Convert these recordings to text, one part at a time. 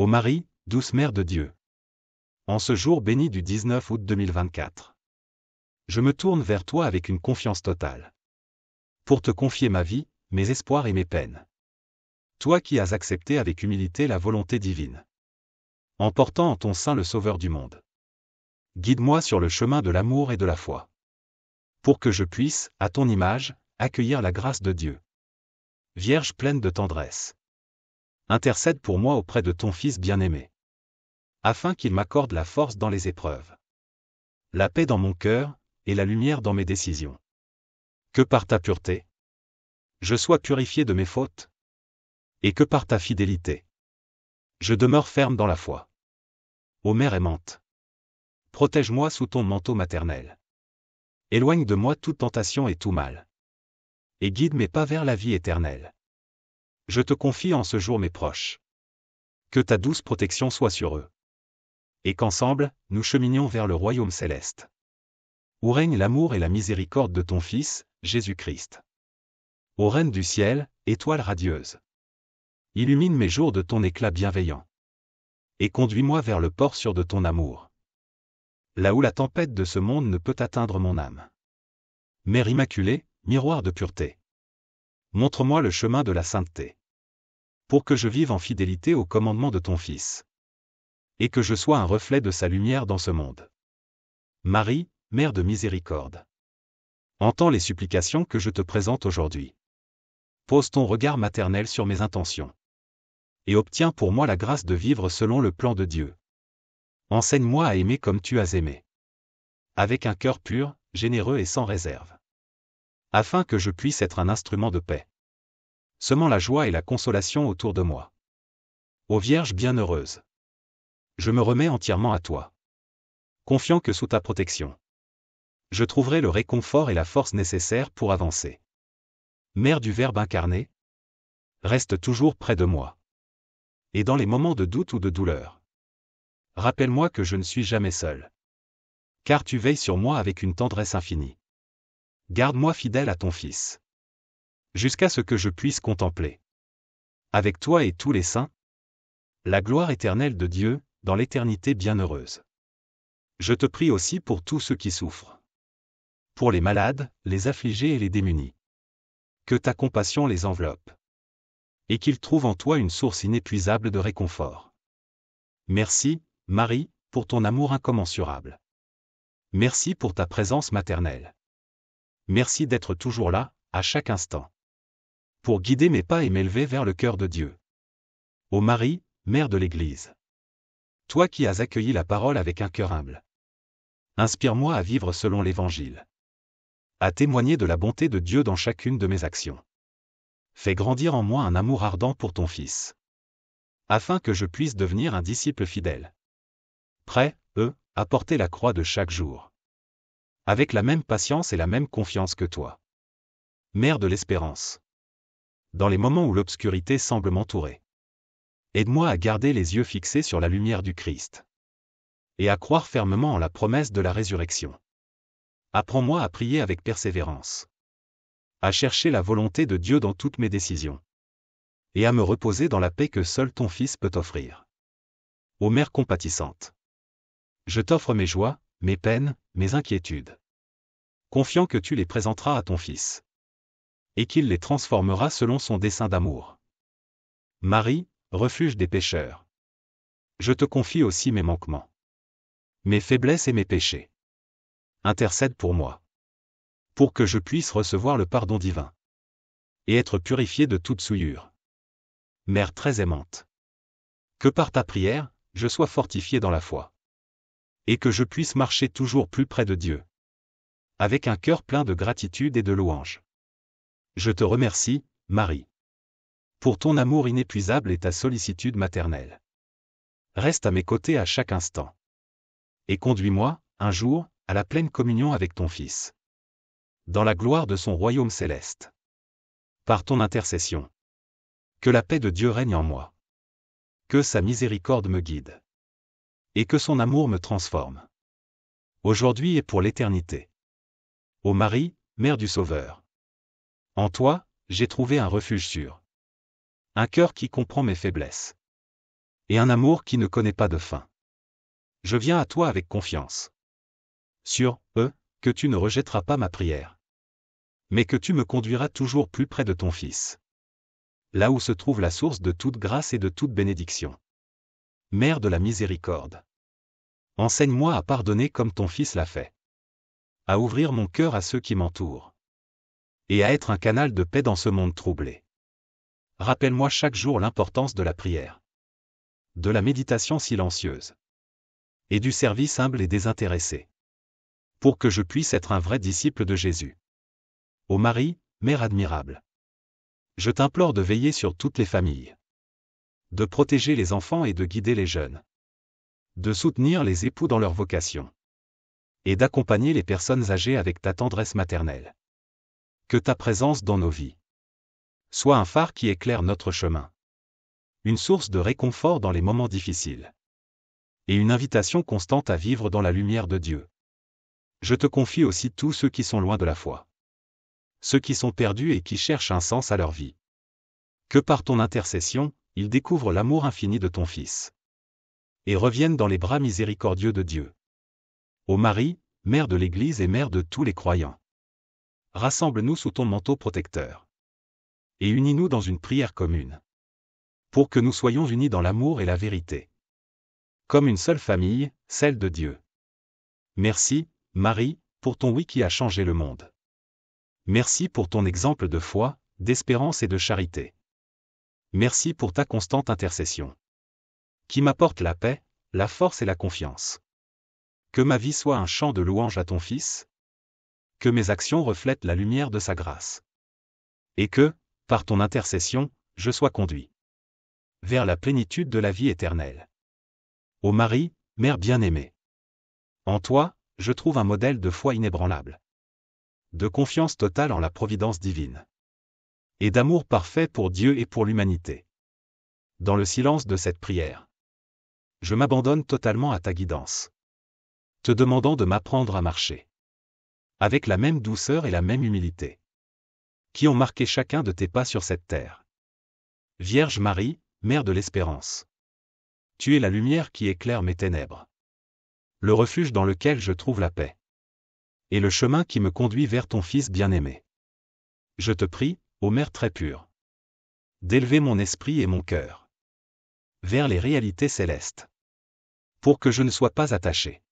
Ô Marie, douce Mère de Dieu. En ce jour béni du 19 août 2024. Je me tourne vers toi avec une confiance totale. Pour te confier ma vie, mes espoirs et mes peines. Toi qui as accepté avec humilité la volonté divine. En portant en ton sein le Sauveur du monde. Guide-moi sur le chemin de l'amour et de la foi. Pour que je puisse, à ton image, accueillir la grâce de Dieu. Vierge pleine de tendresse. Intercède pour moi auprès de ton Fils bien-aimé. Afin qu'il m'accorde la force dans les épreuves. La paix dans mon cœur, et la lumière dans mes décisions. Que par ta pureté, je sois purifié de mes fautes. Et que par ta fidélité, je demeure ferme dans la foi. Ô Mère aimante, protège-moi sous ton manteau maternel. Éloigne de moi toute tentation et tout mal. Et guide mes pas vers la vie éternelle. Je te confie en ce jour mes proches. Que ta douce protection soit sur eux. Et qu'ensemble, nous cheminions vers le royaume céleste. Où règne l'amour et la miséricorde de ton Fils, Jésus-Christ. Ô Reine du ciel, étoile radieuse. Illumine mes jours de ton éclat bienveillant. Et conduis-moi vers le port sûr de ton amour. Là où la tempête de ce monde ne peut atteindre mon âme. Mère immaculée, miroir de pureté. Montre-moi le chemin de la sainteté. Pour que je vive en fidélité au commandement de ton Fils. Et que je sois un reflet de sa lumière dans ce monde. Marie, Mère de miséricorde. Entends les supplications que je te présente aujourd'hui. Pose ton regard maternel sur mes intentions. Et obtiens pour moi la grâce de vivre selon le plan de Dieu. Enseigne-moi à aimer comme tu as aimé. Avec un cœur pur, généreux et sans réserve. Afin que je puisse être un instrument de paix. Semant la joie et la consolation autour de moi. Ô Vierge bienheureuse. Je me remets entièrement à toi. Confiant que sous ta protection, je trouverai le réconfort et la force nécessaires pour avancer. Mère du Verbe incarné, reste toujours près de moi. Et dans les moments de doute ou de douleur, rappelle-moi que je ne suis jamais seul. Car tu veilles sur moi avec une tendresse infinie. Garde-moi fidèle à ton Fils. Jusqu'à ce que je puisse contempler, avec toi et tous les saints, la gloire éternelle de Dieu, dans l'éternité bienheureuse. Je te prie aussi pour tous ceux qui souffrent. Pour les malades, les affligés et les démunis. Que ta compassion les enveloppe. Et qu'ils trouvent en toi une source inépuisable de réconfort. Merci, Marie, pour ton amour incommensurable. Merci pour ta présence maternelle. Merci d'être toujours là, à chaque instant. Pour guider mes pas et m'élever vers le cœur de Dieu. Ô Marie, Mère de l'Église. Toi qui as accueilli la parole avec un cœur humble. Inspire-moi à vivre selon l'Évangile. À témoigner de la bonté de Dieu dans chacune de mes actions. Fais grandir en moi un amour ardent pour ton Fils. Afin que je puisse devenir un disciple fidèle. Prêt, à porter la croix de chaque jour. Avec la même patience et la même confiance que toi. Mère de l'espérance. Dans les moments où l'obscurité semble m'entourer. Aide-moi à garder les yeux fixés sur la lumière du Christ. Et à croire fermement en la promesse de la résurrection. Apprends-moi à prier avec persévérance. À chercher la volonté de Dieu dans toutes mes décisions. Et à me reposer dans la paix que seul ton Fils peut offrir. Ô Mère compatissante. Je t'offre mes joies, mes peines, mes inquiétudes. Confiant que tu les présenteras à ton Fils. Et qu'il les transformera selon son dessein d'amour. Marie, refuge des pécheurs. Je te confie aussi mes manquements. Mes faiblesses et mes péchés. Intercède pour moi. Pour que je puisse recevoir le pardon divin. Et être purifié de toute souillure. Mère très aimante. Que par ta prière, je sois fortifié dans la foi. Et que je puisse marcher toujours plus près de Dieu. Avec un cœur plein de gratitude et de louange. Je te remercie, Marie. Pour ton amour inépuisable et ta sollicitude maternelle. Reste à mes côtés à chaque instant. Et conduis-moi, un jour, à la pleine communion avec ton Fils. Dans la gloire de son royaume céleste. Par ton intercession. Que la paix de Dieu règne en moi. Que sa miséricorde me guide. Et que son amour me transforme. Aujourd'hui et pour l'éternité. Ô Marie, Mère du Sauveur. En toi, j'ai trouvé un refuge sûr. Un cœur qui comprend mes faiblesses. et un amour qui ne connaît pas de fin. Je viens à toi avec confiance. Sûr, que tu ne rejetteras pas ma prière. Mais que tu me conduiras toujours plus près de ton Fils. Là où se trouve la source de toute grâce et de toute bénédiction. Mère de la miséricorde. Enseigne-moi à pardonner comme ton Fils l'a fait. À ouvrir mon cœur à ceux qui m'entourent. Et à être un canal de paix dans ce monde troublé. Rappelle-moi chaque jour l'importance de la prière. De la méditation silencieuse. Et du service humble et désintéressé. Pour que je puisse être un vrai disciple de Jésus. Ô Marie, Mère admirable. Je t'implore de veiller sur toutes les familles. De protéger les enfants et de guider les jeunes. De soutenir les époux dans leur vocation. Et d'accompagner les personnes âgées avec ta tendresse maternelle. Que ta présence dans nos vies soit un phare qui éclaire notre chemin. Une source de réconfort dans les moments difficiles. Et une invitation constante à vivre dans la lumière de Dieu. Je te confie aussi tous ceux qui sont loin de la foi. Ceux qui sont perdus et qui cherchent un sens à leur vie. Que par ton intercession, ils découvrent l'amour infini de ton Fils. Et reviennent dans les bras miséricordieux de Dieu. Ô Marie, Mère de l'Église et Mère de tous les croyants. Rassemble-nous sous ton manteau protecteur. Et unis-nous dans une prière commune. Pour que nous soyons unis dans l'amour et la vérité. Comme une seule famille, celle de Dieu. Merci, Marie, pour ton oui qui a changé le monde. Merci pour ton exemple de foi, d'espérance et de charité. Merci pour ta constante intercession. Qui m'apporte la paix, la force et la confiance. Que ma vie soit un chant de louange à ton Fils. Que mes actions reflètent la lumière de sa grâce. Et que, par ton intercession, je sois conduit vers la plénitude de la vie éternelle. Ô Marie, Mère bien-aimée. En toi, je trouve un modèle de foi inébranlable. De confiance totale en la providence divine. Et d'amour parfait pour Dieu et pour l'humanité. Dans le silence de cette prière, je m'abandonne totalement à ta guidance. Te demandant de m'apprendre à marcher. Avec la même douceur et la même humilité. Qui ont marqué chacun de tes pas sur cette terre. Vierge Marie, Mère de l'Espérance. Tu es la lumière qui éclaire mes ténèbres. Le refuge dans lequel je trouve la paix. Et le chemin qui me conduit vers ton Fils bien-aimé. Je te prie, ô Mère très pure, d'élever mon esprit et mon cœur vers les réalités célestes. Pour que je ne sois pas attaché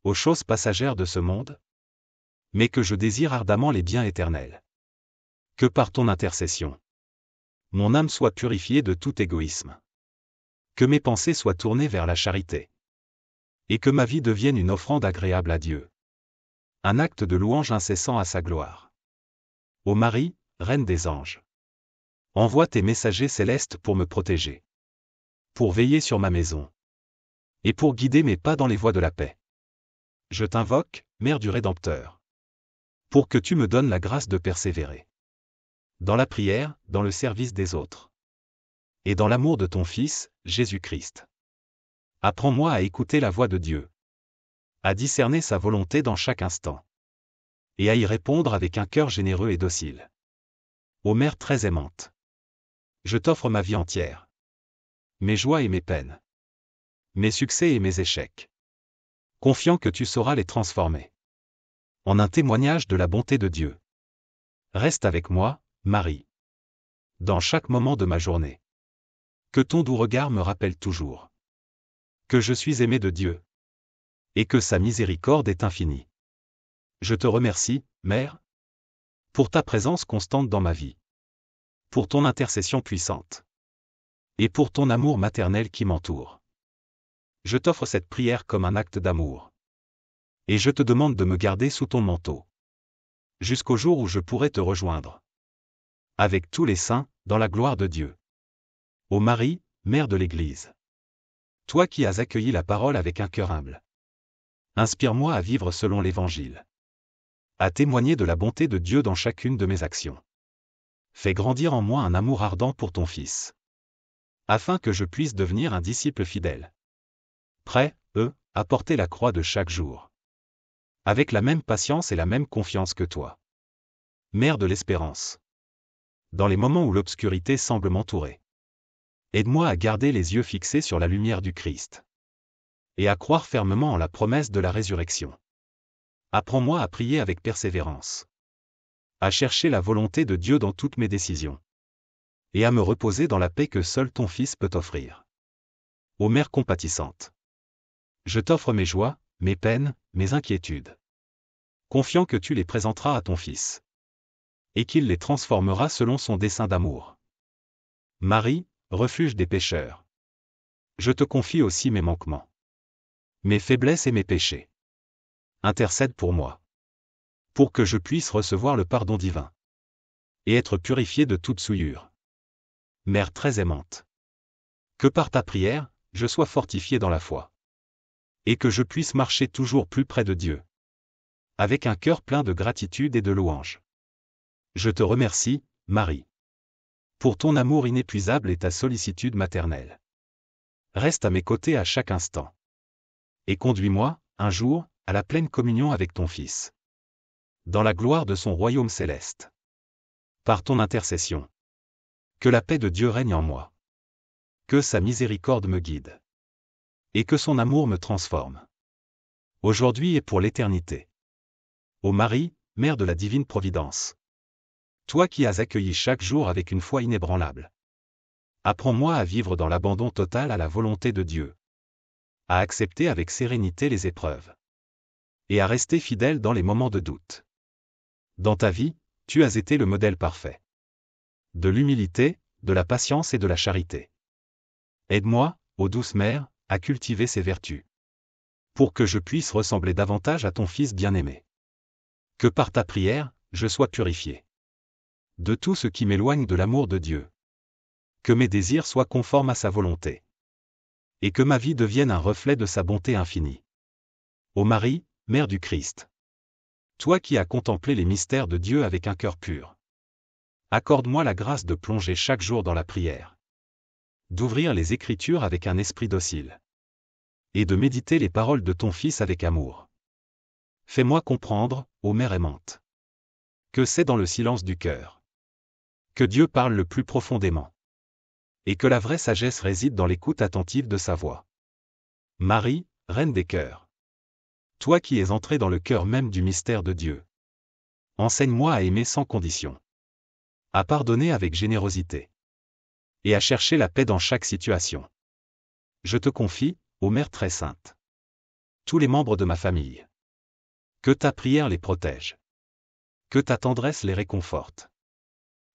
aux choses passagères de ce monde, mais que je désire ardemment les biens éternels. Que par ton intercession, mon âme soit purifiée de tout égoïsme. Que mes pensées soient tournées vers la charité. Et que ma vie devienne une offrande agréable à Dieu. Un acte de louange incessant à sa gloire. Ô Marie, Reine des anges. Envoie tes messagers célestes pour me protéger. Pour veiller sur ma maison. Et pour guider mes pas dans les voies de la paix. Je t'invoque, Mère du Rédempteur. Pour que tu me donnes la grâce de persévérer. Dans la prière, dans le service des autres. Et dans l'amour de ton Fils, Jésus-Christ. Apprends-moi à écouter la voix de Dieu. À discerner sa volonté dans chaque instant. Et à y répondre avec un cœur généreux et docile. Ô Mère très aimante. Je t'offre ma vie entière. Mes joies et mes peines. Mes succès et mes échecs. Confiant que tu sauras les transformer. En un témoignage de la bonté de Dieu. Reste avec moi, Marie. Dans chaque moment de ma journée. Que ton doux regard me rappelle toujours. Que je suis aimé de Dieu. Et que sa miséricorde est infinie. Je te remercie, Mère, pour ta présence constante dans ma vie. Pour ton intercession puissante. Et pour ton amour maternel qui m'entoure. Je t'offre cette prière comme un acte d'amour. Et je te demande de me garder sous ton manteau. Jusqu'au jour où je pourrai te rejoindre. Avec tous les saints, dans la gloire de Dieu. Ô Marie, Mère de l'Église. Toi qui as accueilli la parole avec un cœur humble. Inspire-moi à vivre selon l'Évangile. À témoigner de la bonté de Dieu dans chacune de mes actions. Fais grandir en moi un amour ardent pour ton Fils. Afin que je puisse devenir un disciple fidèle. Prêt, à porter la croix de chaque jour. Avec la même patience et la même confiance que toi. Mère de l'Espérance. Dans les moments où l'obscurité semble m'entourer. Aide-moi à garder les yeux fixés sur la lumière du Christ. Et à croire fermement en la promesse de la résurrection. Apprends-moi à prier avec persévérance. À chercher la volonté de Dieu dans toutes mes décisions. Et à me reposer dans la paix que seul ton Fils peut offrir. Ô Mère compatissante. Je t'offre mes joies, mes peines, mes inquiétudes. Confiant que tu les présenteras à ton Fils. Et qu'il les transformera selon son dessein d'amour. Marie, refuge des pécheurs. Je te confie aussi mes manquements. Mes faiblesses et mes péchés. Intercède pour moi. Pour que je puisse recevoir le pardon divin. Et être purifié de toute souillure. Mère très aimante. Que par ta prière, je sois fortifié dans la foi. Et que je puisse marcher toujours plus près de Dieu. Avec un cœur plein de gratitude et de louange. Je te remercie, Marie. Pour ton amour inépuisable et ta sollicitude maternelle. Reste à mes côtés à chaque instant. Et conduis-moi, un jour, à la pleine communion avec ton Fils. Dans la gloire de son royaume céleste. Par ton intercession. Que la paix de Dieu règne en moi. Que sa miséricorde me guide. Et que son amour me transforme. Aujourd'hui et pour l'éternité. Ô Marie, Mère de la divine providence. Toi qui as accueilli chaque jour avec une foi inébranlable. Apprends-moi à vivre dans l'abandon total à la volonté de Dieu. À accepter avec sérénité les épreuves. Et à rester fidèle dans les moments de doute. Dans ta vie, tu as été le modèle parfait. De l'humilité, de la patience et de la charité. Aide-moi, ô douce Mère, à cultiver ces vertus. Pour que je puisse ressembler davantage à ton Fils bien-aimé. Que par ta prière, je sois purifié. De tout ce qui m'éloigne de l'amour de Dieu. Que mes désirs soient conformes à sa volonté. Et que ma vie devienne un reflet de sa bonté infinie. Ô Marie, Mère du Christ. Toi qui as contemplé les mystères de Dieu avec un cœur pur. Accorde-moi la grâce de plonger chaque jour dans la prière. D'ouvrir les Écritures avec un esprit docile. Et de méditer les paroles de ton Fils avec amour. Fais-moi comprendre, ô Mère aimante. Que c'est dans le silence du cœur. Que Dieu parle le plus profondément. Et que la vraie sagesse réside dans l'écoute attentive de sa voix. Marie, Reine des cœurs. Toi qui es entrée dans le cœur même du mystère de Dieu. Enseigne-moi à aimer sans condition. À pardonner avec générosité. Et à chercher la paix dans chaque situation. Je te confie, ô Mère très sainte. Tous les membres de ma famille. Que ta prière les protège. Que ta tendresse les réconforte.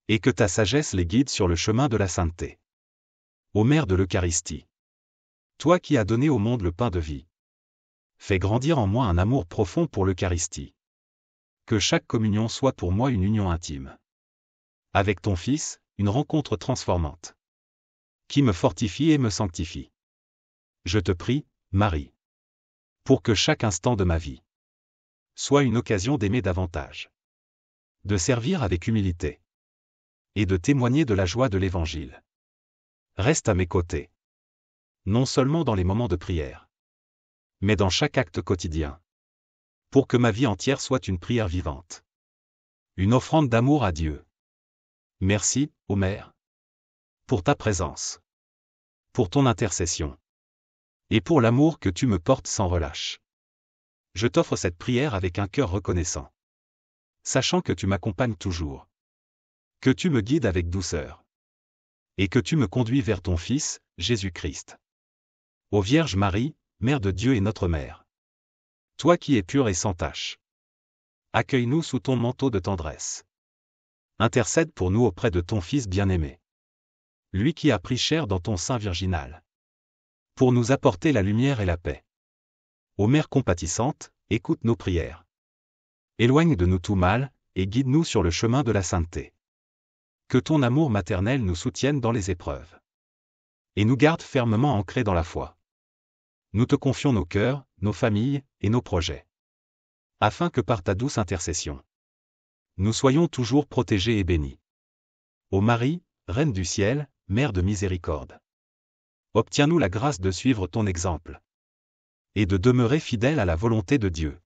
Et que ta sagesse les guide sur le chemin de la sainteté. Ô Mère de l'Eucharistie. Toi qui as donné au monde le pain de vie. Fais grandir en moi un amour profond pour l'Eucharistie. Que chaque communion soit pour moi une union intime. Avec ton Fils, une rencontre transformante. Qui me fortifie et me sanctifie. Je te prie, Marie. Pour que chaque instant de ma vie soit une occasion d'aimer davantage. De servir avec humilité. Et de témoigner de la joie de l'Évangile. Reste à mes côtés. Non seulement dans les moments de prière. Mais dans chaque acte quotidien. Pour que ma vie entière soit une prière vivante. Une offrande d'amour à Dieu. Merci, ô Mère. Pour ta présence. Pour ton intercession. Et pour l'amour que tu me portes sans relâche. Je t'offre cette prière avec un cœur reconnaissant. Sachant que tu m'accompagnes toujours. Que tu me guides avec douceur. Et que tu me conduis vers ton Fils, Jésus-Christ. Ô Vierge Marie, Mère de Dieu et notre Mère. Toi qui es pure et sans tache. Accueille-nous sous ton manteau de tendresse. Intercède pour nous auprès de ton Fils bien-aimé. Lui qui a pris chair dans ton sein virginal. Pour nous apporter la lumière et la paix. Ô Mère compatissante, écoute nos prières. Éloigne de nous tout mal, et guide-nous sur le chemin de la sainteté. Que ton amour maternel nous soutienne dans les épreuves. Et nous garde fermement ancrés dans la foi. Nous te confions nos cœurs, nos familles, et nos projets. Afin que par ta douce intercession, nous soyons toujours protégés et bénis. Ô Marie, Reine du ciel, Mère de miséricorde. Obtiens-nous la grâce de suivre ton exemple. Et de demeurer fidèles à la volonté de Dieu.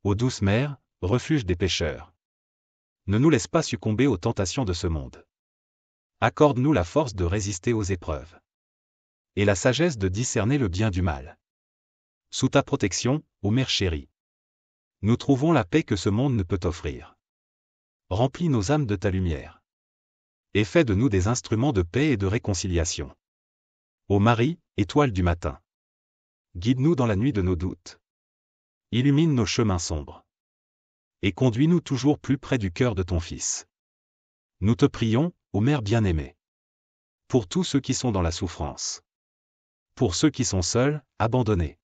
Ô douce Mère, refuge des pécheurs. Ne nous laisse pas succomber aux tentations de ce monde. Accorde-nous la force de résister aux épreuves. Et la sagesse de discerner le bien du mal. Sous ta protection, ô Mère chérie. Nous trouvons la paix que ce monde ne peut offrir. Remplis nos âmes de ta lumière. Et fais de nous des instruments de paix et de réconciliation. Ô Marie, étoile du matin. Guide-nous dans la nuit de nos doutes. Illumine nos chemins sombres. Et conduis-nous toujours plus près du cœur de ton Fils. Nous te prions, ô Mère bien-aimée. Pour tous ceux qui sont dans la souffrance. Pour ceux qui sont seuls, abandonnés.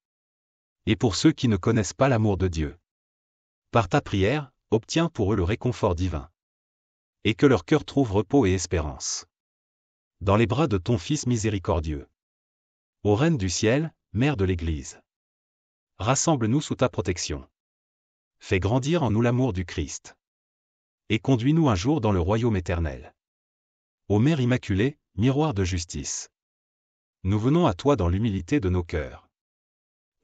Et pour ceux qui ne connaissent pas l'amour de Dieu. Par ta prière, obtiens pour eux le réconfort divin. Et que leur cœur trouve repos et espérance. Dans les bras de ton Fils miséricordieux. Ô Reine du ciel, Mère de l'Église. Rassemble-nous sous ta protection. Fais grandir en nous l'amour du Christ. Et conduis-nous un jour dans le royaume éternel. Ô Mère immaculée, miroir de justice. Nous venons à toi dans l'humilité de nos cœurs.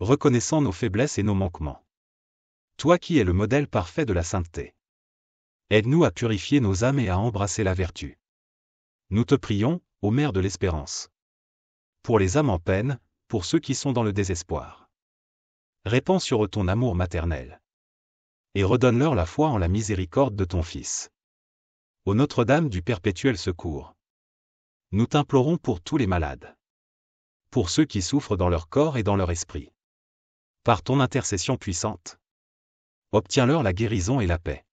Reconnaissant nos faiblesses et nos manquements. Toi qui es le modèle parfait de la sainteté. Aide-nous à purifier nos âmes et à embrasser la vertu. Nous te prions, ô Mère de l'espérance. Pour les âmes en peine, pour ceux qui sont dans le désespoir. Répands sur eux ton amour maternel. Et redonne-leur la foi en la miséricorde de ton Fils. Ô Notre-Dame du perpétuel secours. Nous t'implorons pour tous les malades. Pour ceux qui souffrent dans leur corps et dans leur esprit. Par ton intercession puissante. Obtiens-leur la guérison et la paix.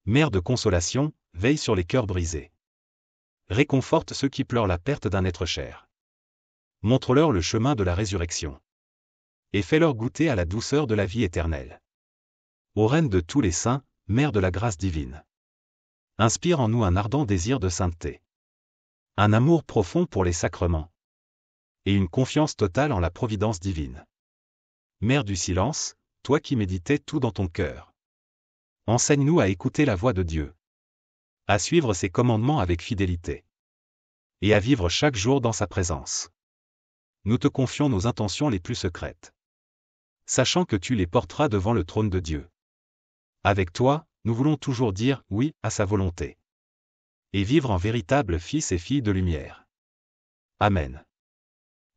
Mère de consolation, veille sur les cœurs brisés. Réconforte ceux qui pleurent la perte d'un être cher. Montre-leur le chemin de la résurrection. Et fais-leur goûter à la douceur de la vie éternelle. Ô Reine de tous les saints, Mère de la grâce divine. Inspire en nous un ardent désir de sainteté. Un amour profond pour les sacrements. Et une confiance totale en la providence divine. Mère du silence, toi qui méditais tout dans ton cœur. Enseigne-nous à écouter la voix de Dieu. À suivre ses commandements avec fidélité. Et à vivre chaque jour dans sa présence. Nous te confions nos intentions les plus secrètes. Sachant que tu les porteras devant le trône de Dieu. Avec toi, nous voulons toujours dire oui à sa volonté. Et vivre en véritables fils et filles de lumière. Amen.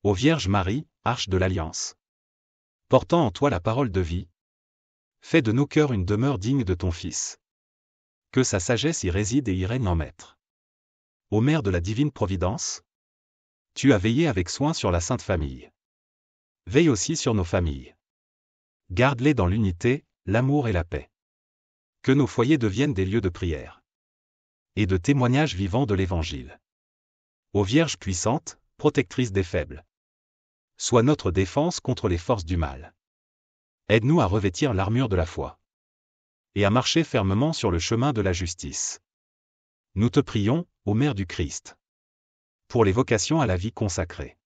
Ô Vierge Marie, arche de l'Alliance. Portant en toi la parole de vie. Fais de nos cœurs une demeure digne de ton Fils. Que sa sagesse y réside et y règne en maître. Ô Mère de la divine providence. Tu as veillé avec soin sur la Sainte Famille. Veille aussi sur nos familles. Garde-les dans l'unité, l'amour et la paix. Que nos foyers deviennent des lieux de prière. Et de témoignages vivants de l'Évangile. Ô Vierge puissante, protectrice des faibles. Sois notre défense contre les forces du mal. Aide-nous à revêtir l'armure de la foi. Et à marcher fermement sur le chemin de la justice. Nous te prions, ô Mère du Christ. Pour les vocations à la vie consacrée.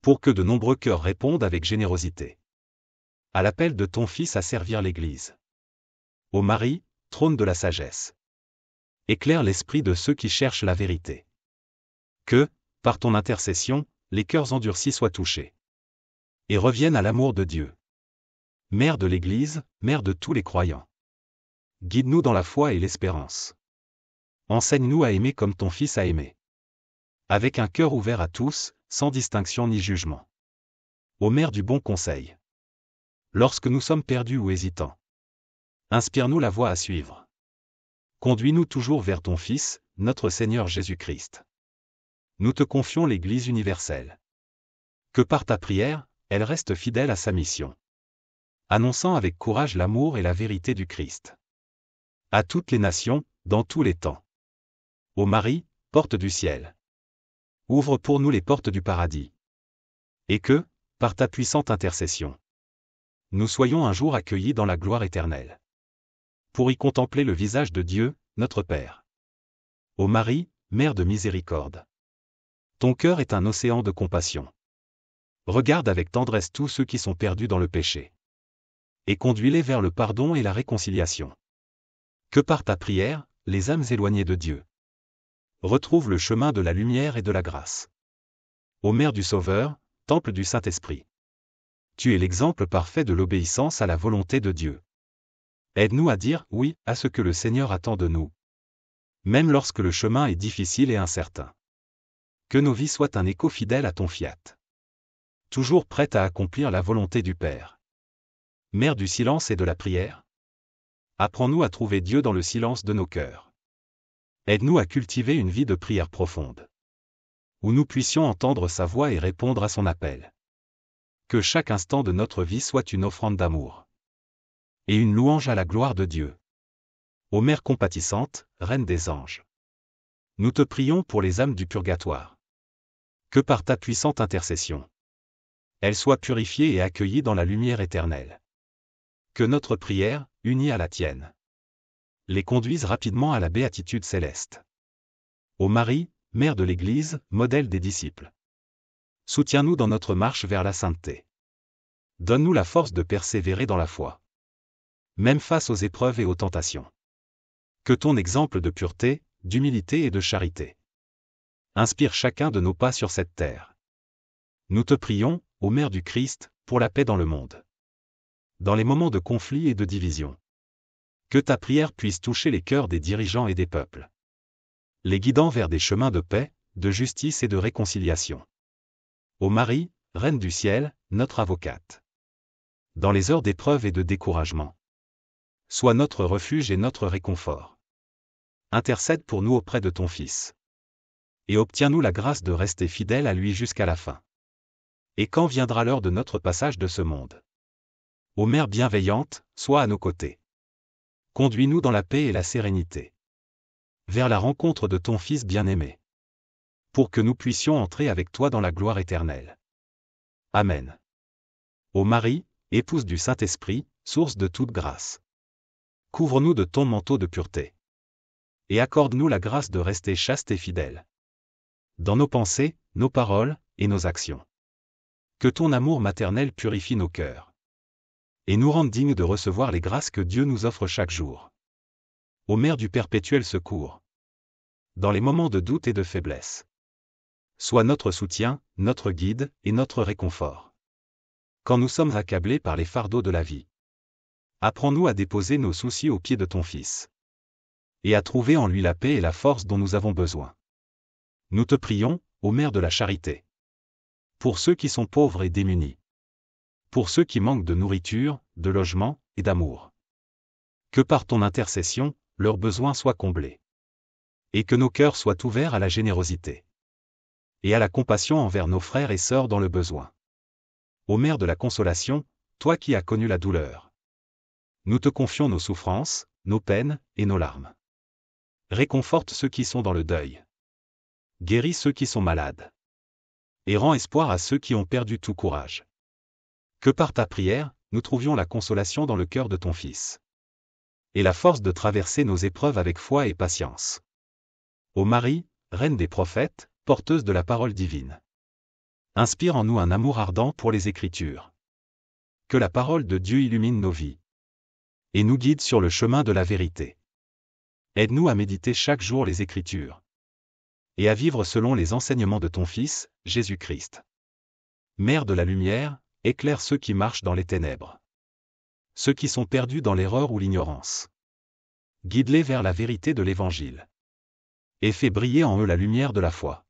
Pour que de nombreux cœurs répondent avec générosité. À l'appel de ton Fils à servir l'Église. Ô Marie, trône de la sagesse. Éclaire l'esprit de ceux qui cherchent la vérité. Que, par ton intercession, les cœurs endurcis soient touchés. Et reviennent à l'amour de Dieu. Mère de l'Église, Mère de tous les croyants. Guide-nous dans la foi et l'espérance. Enseigne-nous à aimer comme ton Fils a aimé. Avec un cœur ouvert à tous, sans distinction ni jugement. Ô Mère du bon conseil. Lorsque nous sommes perdus ou hésitants. Inspire-nous la voie à suivre. Conduis-nous toujours vers ton Fils, notre Seigneur Jésus-Christ. Nous te confions l'Église universelle. Que par ta prière, elle reste fidèle à sa mission. Annonçant avec courage l'amour et la vérité du Christ. À toutes les nations, dans tous les temps. Ô Marie, porte du ciel. Ouvre pour nous les portes du paradis. Et que, par ta puissante intercession, nous soyons un jour accueillis dans la gloire éternelle. Pour y contempler le visage de Dieu, notre Père. Ô Marie, Mère de miséricorde. Ton cœur est un océan de compassion. Regarde avec tendresse tous ceux qui sont perdus dans le péché. Et conduis-les vers le pardon et la réconciliation. Que par ta prière, les âmes éloignées de Dieu retrouvent le chemin de la lumière et de la grâce. Ô Mère du Sauveur, Temple du Saint-Esprit. Tu es l'exemple parfait de l'obéissance à la volonté de Dieu. Aide-nous à dire oui à ce que le Seigneur attend de nous. même lorsque le chemin est difficile et incertain. Que nos vies soient un écho fidèle à ton fiat. Toujours prête à accomplir la volonté du Père. Mère du silence et de la prière. Apprends-nous à trouver Dieu dans le silence de nos cœurs. Aide-nous à cultiver une vie de prière profonde, où nous puissions entendre sa voix et répondre à son appel. Que chaque instant de notre vie soit une offrande d'amour et une louange à la gloire de Dieu. Ô Mère compatissante, Reine des anges, nous te prions pour les âmes du purgatoire. Que par ta puissante intercession, elles soient purifiées et accueillies dans la lumière éternelle. Que notre prière, unie à la tienne, les conduise rapidement à la béatitude céleste. Ô Marie, Mère de l'Église, modèle des disciples, soutiens-nous dans notre marche vers la sainteté. Donne-nous la force de persévérer dans la foi, même face aux épreuves et aux tentations. Que ton exemple de pureté, d'humilité et de charité inspire chacun de nos pas sur cette terre. Nous te prions, ô Mère du Christ, pour la paix dans le monde. Dans les moments de conflit et de division, que ta prière puisse toucher les cœurs des dirigeants et des peuples, les guidant vers des chemins de paix, de justice et de réconciliation. Ô Marie, Reine du ciel, notre avocate, dans les heures d'épreuve et de découragement, sois notre refuge et notre réconfort. Intercède pour nous auprès de ton Fils. Et obtiens-nous la grâce de rester fidèles à lui jusqu'à la fin. Et quand viendra l'heure de notre passage de ce monde, ô Mère bienveillante, sois à nos côtés. Conduis-nous dans la paix et la sérénité, vers la rencontre de ton Fils bien-aimé, pour que nous puissions entrer avec toi dans la gloire éternelle. Amen. Ô Marie, épouse du Saint-Esprit, source de toute grâce, couvre-nous de ton manteau de pureté, et accorde-nous la grâce de rester chaste et fidèle, dans nos pensées, nos paroles, et nos actions. Que ton amour maternel purifie nos cœurs, et nous rende dignes de recevoir les grâces que Dieu nous offre chaque jour. Ô Mère du perpétuel secours, dans les moments de doute et de faiblesse, sois notre soutien, notre guide, et notre réconfort. Quand nous sommes accablés par les fardeaux de la vie, apprends-nous à déposer nos soucis aux pieds de ton Fils, et à trouver en lui la paix et la force dont nous avons besoin. Nous te prions, ô Mère de la charité, pour ceux qui sont pauvres et démunis, pour ceux qui manquent de nourriture, de logement, et d'amour. Que par ton intercession, leurs besoins soient comblés, et que nos cœurs soient ouverts à la générosité, et à la compassion envers nos frères et sœurs dans le besoin. Ô Mère de la consolation, toi qui as connu la douleur, nous te confions nos souffrances, nos peines, et nos larmes. Réconforte ceux qui sont dans le deuil. Guéris ceux qui sont malades. Et rends espoir à ceux qui ont perdu tout courage. Que par ta prière, nous trouvions la consolation dans le cœur de ton Fils, et la force de traverser nos épreuves avec foi et patience. Ô Marie, Reine des prophètes, porteuse de la parole divine, inspire en nous un amour ardent pour les Écritures. Que la parole de Dieu illumine nos vies, et nous guide sur le chemin de la vérité. Aide-nous à méditer chaque jour les Écritures, et à vivre selon les enseignements de ton Fils, Jésus-Christ. Mère de la lumière, éclaire ceux qui marchent dans les ténèbres, ceux qui sont perdus dans l'erreur ou l'ignorance. Guide-les vers la vérité de l'Évangile, et fais briller en eux la lumière de la foi.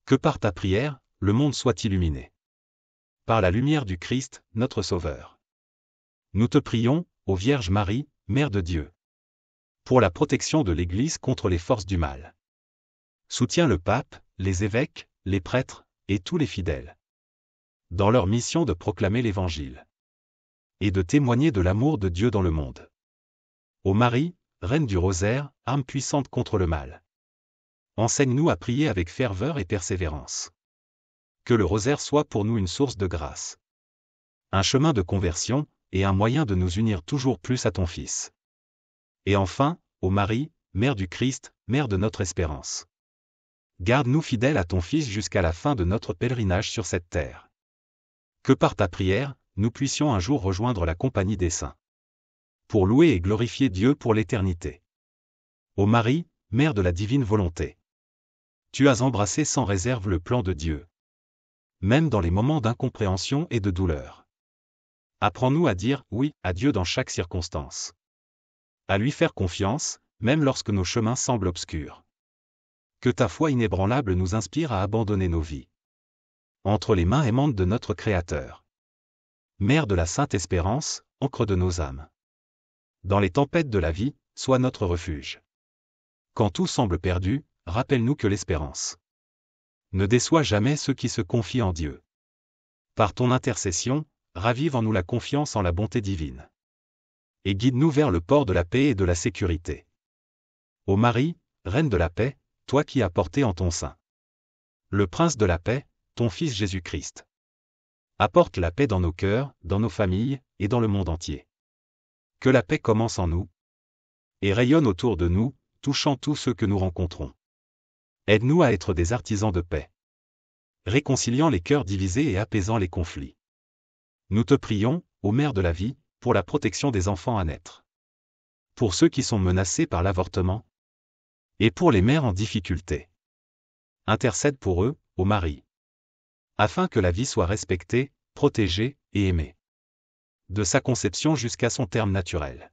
Que par ta prière, le monde soit illuminé par la lumière du Christ, notre Sauveur. Nous te prions, ô Vierge Marie, Mère de Dieu, pour la protection de l'Église contre les forces du mal. Soutiens le pape, les évêques, les prêtres, et tous les fidèles, dans leur mission de proclamer l'Évangile, et de témoigner de l'amour de Dieu dans le monde. Ô Marie, Reine du rosaire, âme puissante contre le mal, enseigne-nous à prier avec ferveur et persévérance. Que le rosaire soit pour nous une source de grâce, un chemin de conversion, et un moyen de nous unir toujours plus à ton Fils. Et enfin, ô Marie, Mère du Christ, Mère de notre espérance, garde-nous fidèles à ton Fils jusqu'à la fin de notre pèlerinage sur cette terre. Que par ta prière, nous puissions un jour rejoindre la compagnie des saints, pour louer et glorifier Dieu pour l'éternité. Ô Marie, Mère de la divine volonté, tu as embrassé sans réserve le plan de Dieu, même dans les moments d'incompréhension et de douleur. Apprends-nous à dire « oui » à Dieu dans chaque circonstance, à lui faire confiance, même lorsque nos chemins semblent obscurs. Que ta foi inébranlable nous inspire à abandonner nos vies entre les mains aimantes de notre Créateur. Mère de la Sainte Espérance, encre de nos âmes. Dans les tempêtes de la vie, sois notre refuge. Quand tout semble perdu, rappelle-nous que l'espérance ne déçoit jamais ceux qui se confient en Dieu. Par ton intercession, ravive en nous la confiance en la bonté divine. Et guide-nous vers le port de la paix et de la sécurité. Ô Marie, Reine de la paix, toi qui as porté en ton sein le Prince de la paix, ton Fils Jésus-Christ. Apporte la paix dans nos cœurs, dans nos familles, et dans le monde entier. Que la paix commence en nous et rayonne autour de nous, touchant tous ceux que nous rencontrons. Aide-nous à être des artisans de paix, réconciliant les cœurs divisés et apaisant les conflits. Nous te prions, ô Mère de la vie, pour la protection des enfants à naître. Pour ceux qui sont menacés par l'avortement, et pour les mères en difficulté. Intercède pour eux, ô Marie, afin que la vie soit respectée, protégée et aimée. De sa conception jusqu'à son terme naturel.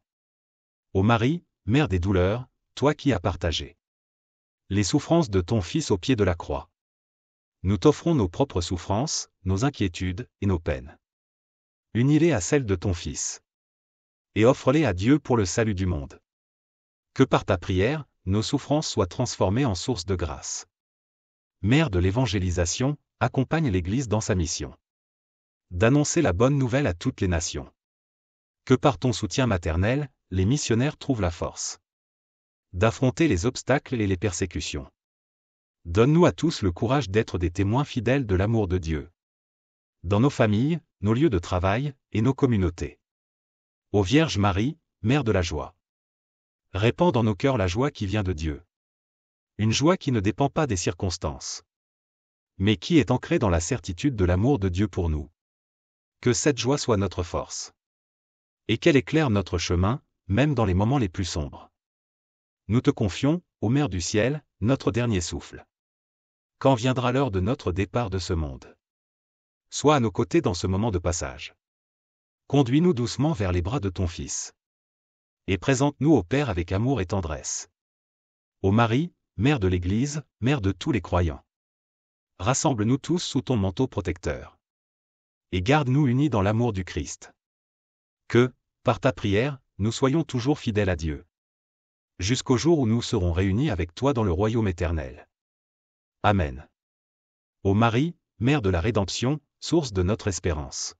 Ô Marie, Mère des douleurs, toi qui as partagé les souffrances de ton Fils au pied de la croix. Nous t'offrons nos propres souffrances, nos inquiétudes et nos peines. Unis-les à celles de ton Fils. Et offre-les à Dieu pour le salut du monde. Que par ta prière, nos souffrances soient transformées en source de grâce. Mère de l'évangélisation, accompagne l'Église dans sa mission d'annoncer la bonne nouvelle à toutes les nations. Que par ton soutien maternel, les missionnaires trouvent la force d'affronter les obstacles et les persécutions. Donne-nous à tous le courage d'être des témoins fidèles de l'amour de Dieu. Dans nos familles, nos lieux de travail, et nos communautés. Ô Vierge Marie, Mère de la joie. Répands dans nos cœurs la joie qui vient de Dieu. Une joie qui ne dépend pas des circonstances, mais qui est ancrée dans la certitude de l'amour de Dieu pour nous. Que cette joie soit notre force. Et qu'elle éclaire notre chemin, même dans les moments les plus sombres. Nous te confions, ô Mère du ciel, notre dernier souffle. Quand viendra l'heure de notre départ de ce monde? Sois à nos côtés dans ce moment de passage. Conduis-nous doucement vers les bras de ton Fils. Et présente-nous au Père avec amour et tendresse. Ô Marie, Mère de l'Église, Mère de tous les croyants. Rassemble-nous tous sous ton manteau protecteur. Et garde-nous unis dans l'amour du Christ. Que, par ta prière, nous soyons toujours fidèles à Dieu. Jusqu'au jour où nous serons réunis avec toi dans le royaume éternel. Amen. Ô Marie, Mère de la rédemption, source de notre espérance.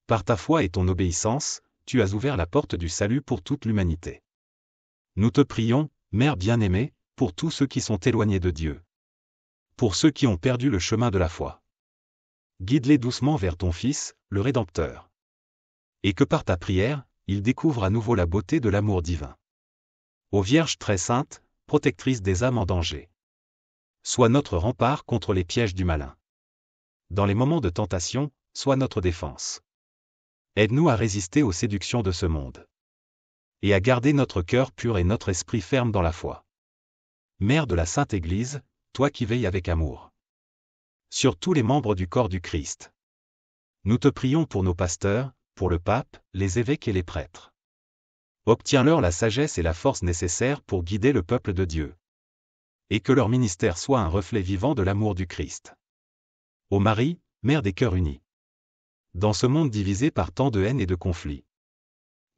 Par ta foi et ton obéissance, tu as ouvert la porte du salut pour toute l'humanité. Nous te prions, Mère bien-aimée, pour tous ceux qui sont éloignés de Dieu. Pour ceux qui ont perdu le chemin de la foi. Guide-les doucement vers ton Fils, le Rédempteur. Et que par ta prière, ils découvrent à nouveau la beauté de l'amour divin. Ô Vierge très sainte, protectrice des âmes en danger. Sois notre rempart contre les pièges du malin. Dans les moments de tentation, sois notre défense. Aide-nous à résister aux séductions de ce monde. Et à garder notre cœur pur et notre esprit ferme dans la foi. Mère de la Sainte Église, toi qui veilles avec amour sur tous les membres du corps du Christ. Nous te prions pour nos pasteurs, pour le pape, les évêques et les prêtres. Obtiens-leur la sagesse et la force nécessaires pour guider le peuple de Dieu. Et que leur ministère soit un reflet vivant de l'amour du Christ. Ô Marie, Mère des cœurs unis. Dans ce monde divisé par tant de haine et de conflits.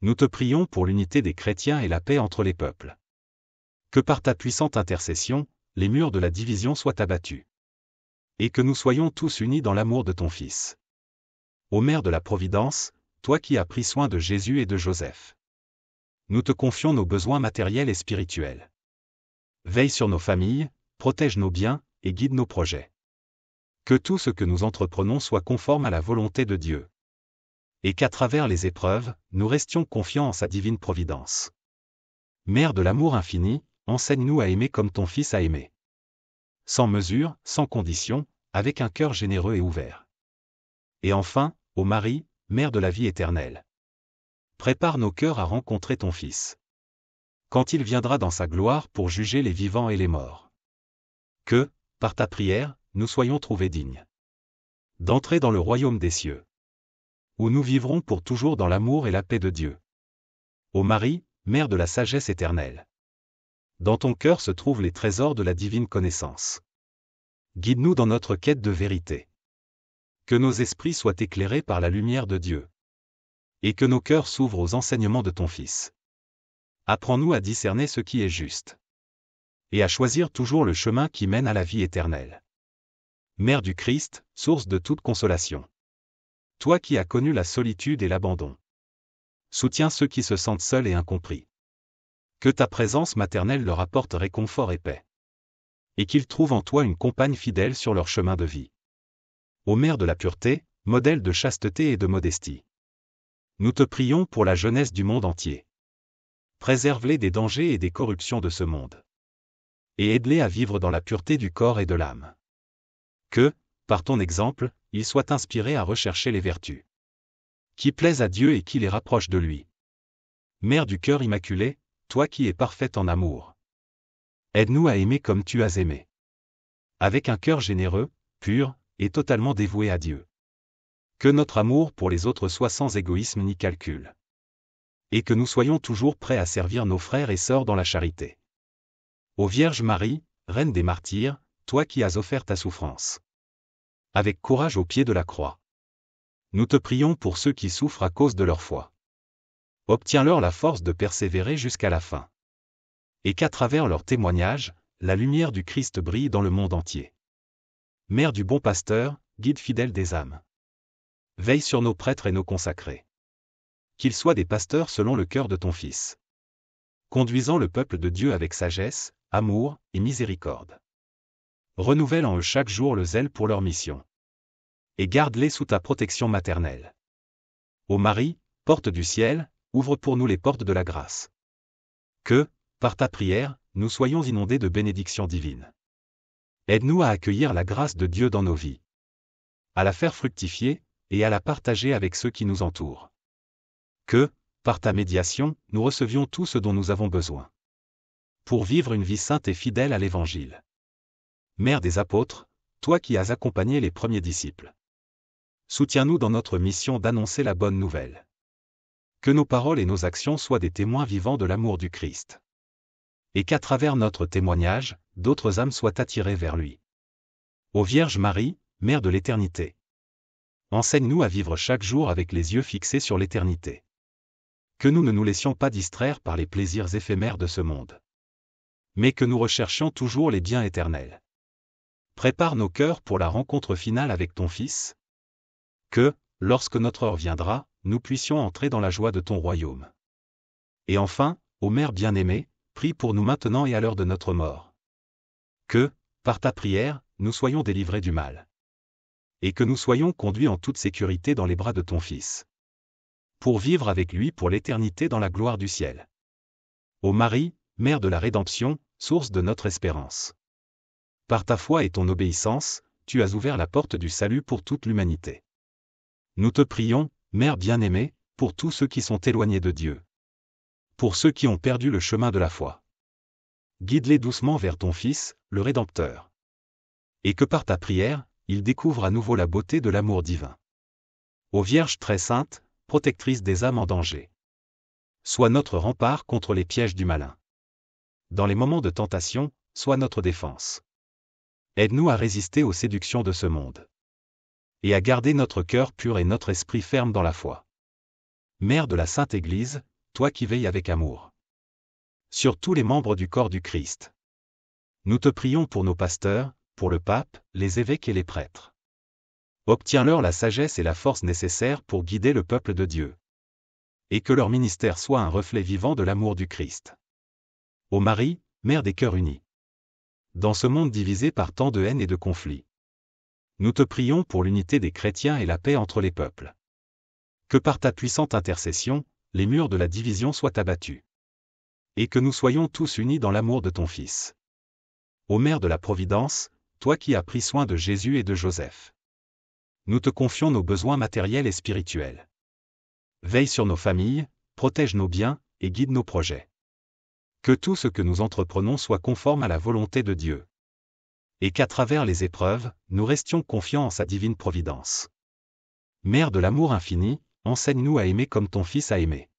Nous te prions pour l'unité des chrétiens et la paix entre les peuples. Que par ta puissante intercession, les murs de la division soient abattus. Et que nous soyons tous unis dans l'amour de ton Fils. Ô Mère de la Providence, toi qui as pris soin de Jésus et de Joseph. Nous te confions nos besoins matériels et spirituels. Veille sur nos familles, protège nos biens, et guide nos projets. Que tout ce que nous entreprenons soit conforme à la volonté de Dieu. Et qu'à travers les épreuves, nous restions confiants en sa divine providence. Mère de l'amour infini, enseigne-nous à aimer comme ton Fils a aimé. Sans mesure, sans condition, avec un cœur généreux et ouvert. Et enfin, ô Marie, Mère de la vie éternelle. Prépare nos cœurs à rencontrer ton Fils. Quand il viendra dans sa gloire pour juger les vivants et les morts. Que, par ta prière, nous soyons trouvés dignes d'entrer dans le royaume des cieux. Où nous vivrons pour toujours dans l'amour et la paix de Dieu. Ô Marie, Mère de la sagesse éternelle. Dans ton cœur se trouvent les trésors de la divine connaissance. Guide-nous dans notre quête de vérité. Que nos esprits soient éclairés par la lumière de Dieu. Et que nos cœurs s'ouvrent aux enseignements de ton Fils. Apprends-nous à discerner ce qui est juste. Et à choisir toujours le chemin qui mène à la vie éternelle. Mère du Christ, source de toute consolation. Toi qui as connu la solitude et l'abandon. Soutiens ceux qui se sentent seuls et incompris. Que ta présence maternelle leur apporte réconfort et paix. Et qu'ils trouvent en toi une compagne fidèle sur leur chemin de vie. Ô Mère de la pureté, modèle de chasteté et de modestie. Nous te prions pour la jeunesse du monde entier. Préserve-les des dangers et des corruptions de ce monde. Et aide-les à vivre dans la pureté du corps et de l'âme. Que, par ton exemple, ils soient inspirés à rechercher les vertus qui plaisent à Dieu et qui les rapprochent de lui. Mère du cœur immaculé, toi qui es parfaite en amour. Aide-nous à aimer comme tu as aimé. Avec un cœur généreux, pur, et totalement dévoué à Dieu. Que notre amour pour les autres soit sans égoïsme ni calcul. Et que nous soyons toujours prêts à servir nos frères et sœurs dans la charité. Ô Vierge Marie, Reine des martyrs, toi qui as offert ta souffrance. Avec courage au pied de la croix. Nous te prions pour ceux qui souffrent à cause de leur foi. Obtiens-leur la force de persévérer jusqu'à la fin. Et qu'à travers leur témoignage, la lumière du Christ brille dans le monde entier. Mère du bon pasteur, guide fidèle des âmes. Veille sur nos prêtres et nos consacrés. Qu'ils soient des pasteurs selon le cœur de ton Fils. Conduisant le peuple de Dieu avec sagesse, amour et miséricorde. Renouvelle en eux chaque jour le zèle pour leur mission. Et garde-les sous ta protection maternelle. Ô Marie, porte du ciel, ouvre pour nous les portes de la grâce. Que, par ta prière, nous soyons inondés de bénédictions divines. Aide-nous à accueillir la grâce de Dieu dans nos vies. À la faire fructifier, et à la partager avec ceux qui nous entourent. Que, par ta médiation, nous recevions tout ce dont nous avons besoin. Pour vivre une vie sainte et fidèle à l'Évangile. Mère des apôtres, toi qui as accompagné les premiers disciples. Soutiens-nous dans notre mission d'annoncer la bonne nouvelle. Que nos paroles et nos actions soient des témoins vivants de l'amour du Christ. Et qu'à travers notre témoignage, d'autres âmes soient attirées vers lui. Ô Vierge Marie, Mère de l'éternité. Enseigne-nous à vivre chaque jour avec les yeux fixés sur l'éternité. Que nous ne nous laissions pas distraire par les plaisirs éphémères de ce monde. Mais que nous recherchions toujours les biens éternels. Prépare nos cœurs pour la rencontre finale avec ton Fils. Que, lorsque notre heure viendra, nous puissions entrer dans la joie de ton royaume. Et enfin, ô Mère bien-aimée, prie pour nous maintenant et à l'heure de notre mort. Que, par ta prière, nous soyons délivrés du mal. Et que nous soyons conduits en toute sécurité dans les bras de ton Fils. Pour vivre avec lui pour l'éternité dans la gloire du ciel. Ô Marie, Mère de la rédemption, source de notre espérance. Par ta foi et ton obéissance, tu as ouvert la porte du salut pour toute l'humanité. Nous te prions, Mère bien-aimée, pour tous ceux qui sont éloignés de Dieu. Pour ceux qui ont perdu le chemin de la foi. Guide-les doucement vers ton Fils, le Rédempteur. Et que par ta prière, ils découvrent à nouveau la beauté de l'amour divin. Ô Vierge très sainte, protectrice des âmes en danger. Sois notre rempart contre les pièges du malin. Dans les moments de tentation, sois notre défense. Aide-nous à résister aux séductions de ce monde. Et à garder notre cœur pur et notre esprit ferme dans la foi. Mère de la Sainte Église, toi qui veilles avec amour sur tous les membres du corps du Christ. Nous te prions pour nos pasteurs, pour le pape, les évêques et les prêtres. Obtiens-leur la sagesse et la force nécessaires pour guider le peuple de Dieu. Et que leur ministère soit un reflet vivant de l'amour du Christ. Ô Marie, Mère des cœurs unis. Dans ce monde divisé par tant de haine et de conflits. Nous te prions pour l'unité des chrétiens et la paix entre les peuples. Que par ta puissante intercession, les murs de la division soient abattus. Et que nous soyons tous unis dans l'amour de ton Fils. Ô Mère de la Providence, toi qui as pris soin de Jésus et de Joseph. Nous te confions nos besoins matériels et spirituels. Veille sur nos familles, protège nos biens, et guide nos projets. Que tout ce que nous entreprenons soit conforme à la volonté de Dieu. Et qu'à travers les épreuves, nous restions confiants en sa divine providence. Mère de l'amour infini, enseigne-nous à aimer comme ton Fils a aimé.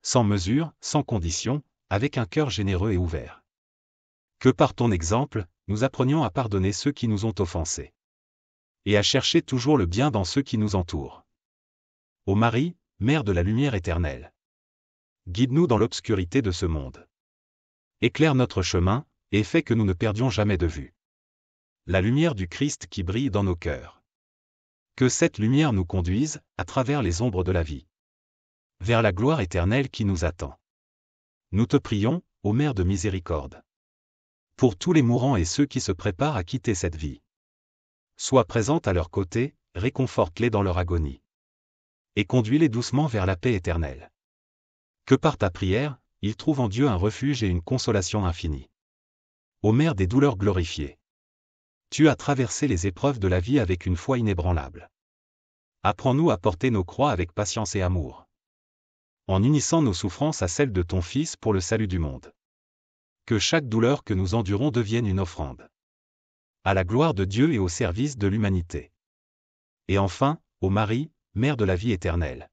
Sans mesure, sans condition, avec un cœur généreux et ouvert. Que par ton exemple, nous apprenions à pardonner ceux qui nous ont offensés. Et à chercher toujours le bien dans ceux qui nous entourent. Ô Marie, Mère de la lumière éternelle. Guide-nous dans l'obscurité de ce monde. Éclaire notre chemin, et fais que nous ne perdions jamais de vue la lumière du Christ qui brille dans nos cœurs. Que cette lumière nous conduise, à travers les ombres de la vie, vers la gloire éternelle qui nous attend. Nous te prions, ô Mère de miséricorde. Pour tous les mourants et ceux qui se préparent à quitter cette vie. Sois présente à leur côté, réconforte-les dans leur agonie. Et conduis-les doucement vers la paix éternelle. Que par ta prière, ils trouvent en Dieu un refuge et une consolation infinie. Ô Mère des douleurs glorifiées. Tu as traversé les épreuves de la vie avec une foi inébranlable. Apprends-nous à porter nos croix avec patience et amour. En unissant nos souffrances à celles de ton Fils pour le salut du monde. Que chaque douleur que nous endurons devienne une offrande. À la gloire de Dieu et au service de l'humanité. Et enfin, ô Marie, Mère de la vie éternelle.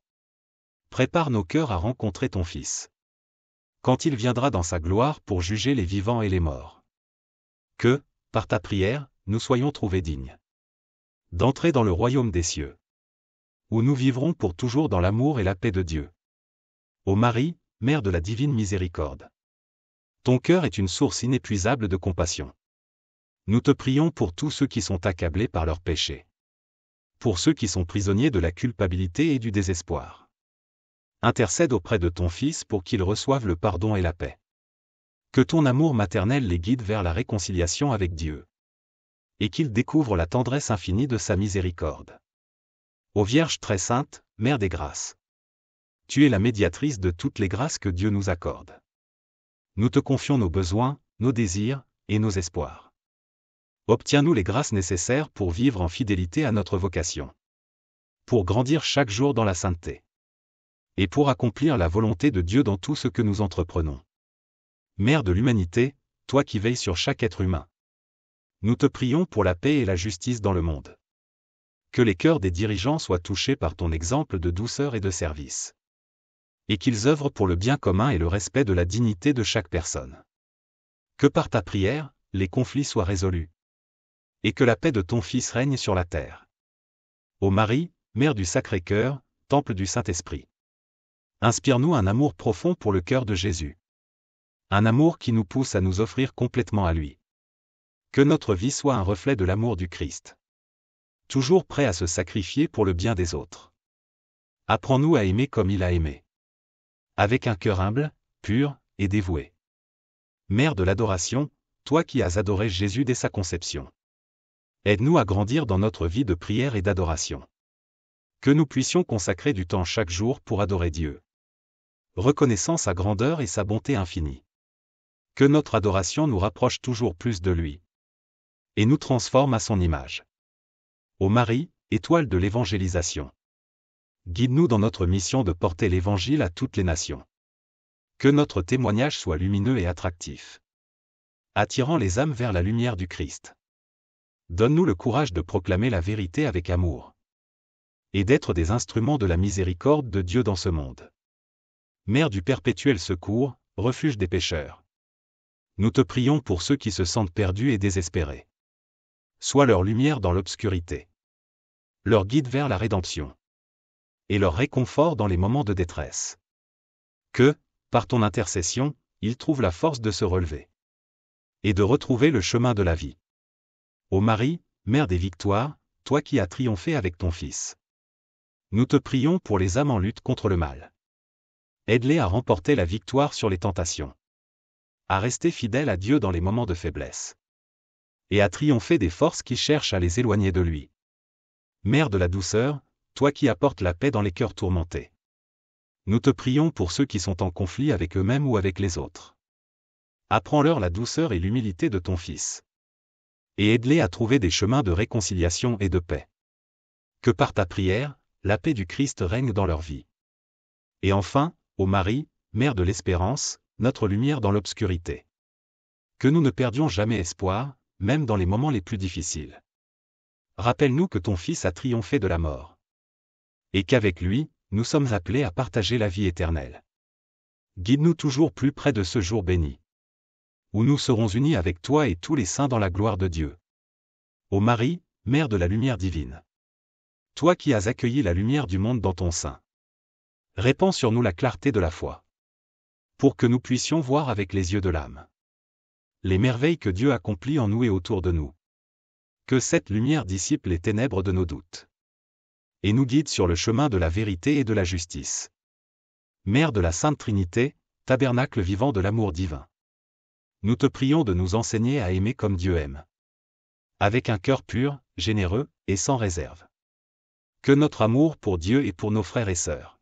Prépare nos cœurs à rencontrer ton Fils. Quand il viendra dans sa gloire pour juger les vivants et les morts. Que, par ta prière, nous soyons trouvés dignes d'entrer dans le royaume des cieux, où nous vivrons pour toujours dans l'amour et la paix de Dieu. Ô Marie, Mère de la divine miséricorde. Ton cœur est une source inépuisable de compassion. Nous te prions pour tous ceux qui sont accablés par leurs péchés. Pour ceux qui sont prisonniers de la culpabilité et du désespoir. Intercède auprès de ton Fils pour qu'ils reçoivent le pardon et la paix. Que ton amour maternel les guide vers la réconciliation avec Dieu. Et qu'ils découvrent la tendresse infinie de sa miséricorde. Ô Vierge très sainte, Mère des grâces. Tu es la médiatrice de toutes les grâces que Dieu nous accorde. Nous te confions nos besoins, nos désirs, et nos espoirs. Obtiens-nous les grâces nécessaires pour vivre en fidélité à notre vocation. Pour grandir chaque jour dans la sainteté. Et pour accomplir la volonté de Dieu dans tout ce que nous entreprenons. Mère de l'humanité, toi qui veilles sur chaque être humain. Nous te prions pour la paix et la justice dans le monde. Que les cœurs des dirigeants soient touchés par ton exemple de douceur et de service. Et qu'ils œuvrent pour le bien commun et le respect de la dignité de chaque personne. Que par ta prière, les conflits soient résolus. Et que la paix de ton Fils règne sur la terre. Ô Marie, Mère du Sacré-Cœur, Temple du Saint-Esprit. Inspire-nous un amour profond pour le cœur de Jésus. Un amour qui nous pousse à nous offrir complètement à lui. Que notre vie soit un reflet de l'amour du Christ. Toujours prêt à se sacrifier pour le bien des autres. Apprends-nous à aimer comme il a aimé. Avec un cœur humble, pur et dévoué. Mère de l'adoration, toi qui as adoré Jésus dès sa conception. Aide-nous à grandir dans notre vie de prière et d'adoration. Que nous puissions consacrer du temps chaque jour pour adorer Dieu. Reconnaissant sa grandeur et sa bonté infinie. Que notre adoration nous rapproche toujours plus de lui. Et nous transforme à son image. Ô Marie, étoile de l'évangélisation. Guide-nous dans notre mission de porter l'Évangile à toutes les nations. Que notre témoignage soit lumineux et attractif. Attirant les âmes vers la lumière du Christ. Donne-nous le courage de proclamer la vérité avec amour. Et d'être des instruments de la miséricorde de Dieu dans ce monde. Mère du perpétuel secours, refuge des pécheurs. Nous te prions pour ceux qui se sentent perdus et désespérés. Sois leur lumière dans l'obscurité. Leur guide vers la rédemption. Et leur réconfort dans les moments de détresse. Que, par ton intercession, ils trouvent la force de se relever. Et de retrouver le chemin de la vie. Ô Marie, Mère des victoires, toi qui as triomphé avec ton Fils. Nous te prions pour les âmes en lutte contre le mal. Aide-les à remporter la victoire sur les tentations. À rester fidèles à Dieu dans les moments de faiblesse. Et à triompher des forces qui cherchent à les éloigner de lui. Mère de la douceur, toi qui apportes la paix dans les cœurs tourmentés. Nous te prions pour ceux qui sont en conflit avec eux-mêmes ou avec les autres. Apprends-leur la douceur et l'humilité de ton Fils. Et aide-les à trouver des chemins de réconciliation et de paix. Que par ta prière, la paix du Christ règne dans leur vie. Et enfin, ô Marie, Mère de l'espérance, notre lumière dans l'obscurité. Que nous ne perdions jamais espoir, même dans les moments les plus difficiles. Rappelle-nous que ton Fils a triomphé de la mort. Et qu'avec lui, nous sommes appelés à partager la vie éternelle. Guide-nous toujours plus près de ce jour béni. où nous serons unis avec toi et tous les saints dans la gloire de Dieu. Ô Marie, Mère de la lumière divine. Toi qui as accueilli la lumière du monde dans ton sein. Répands sur nous la clarté de la foi. Pour que nous puissions voir avec les yeux de l'âme les merveilles que Dieu accomplit en nous et autour de nous. Que cette lumière dissipe les ténèbres de nos doutes. Et nous guide sur le chemin de la vérité et de la justice. Mère de la Sainte Trinité, tabernacle vivant de l'amour divin. Nous te prions de nous enseigner à aimer comme Dieu aime. Avec un cœur pur, généreux, et sans réserve. Que notre amour pour Dieu et pour nos frères et sœurs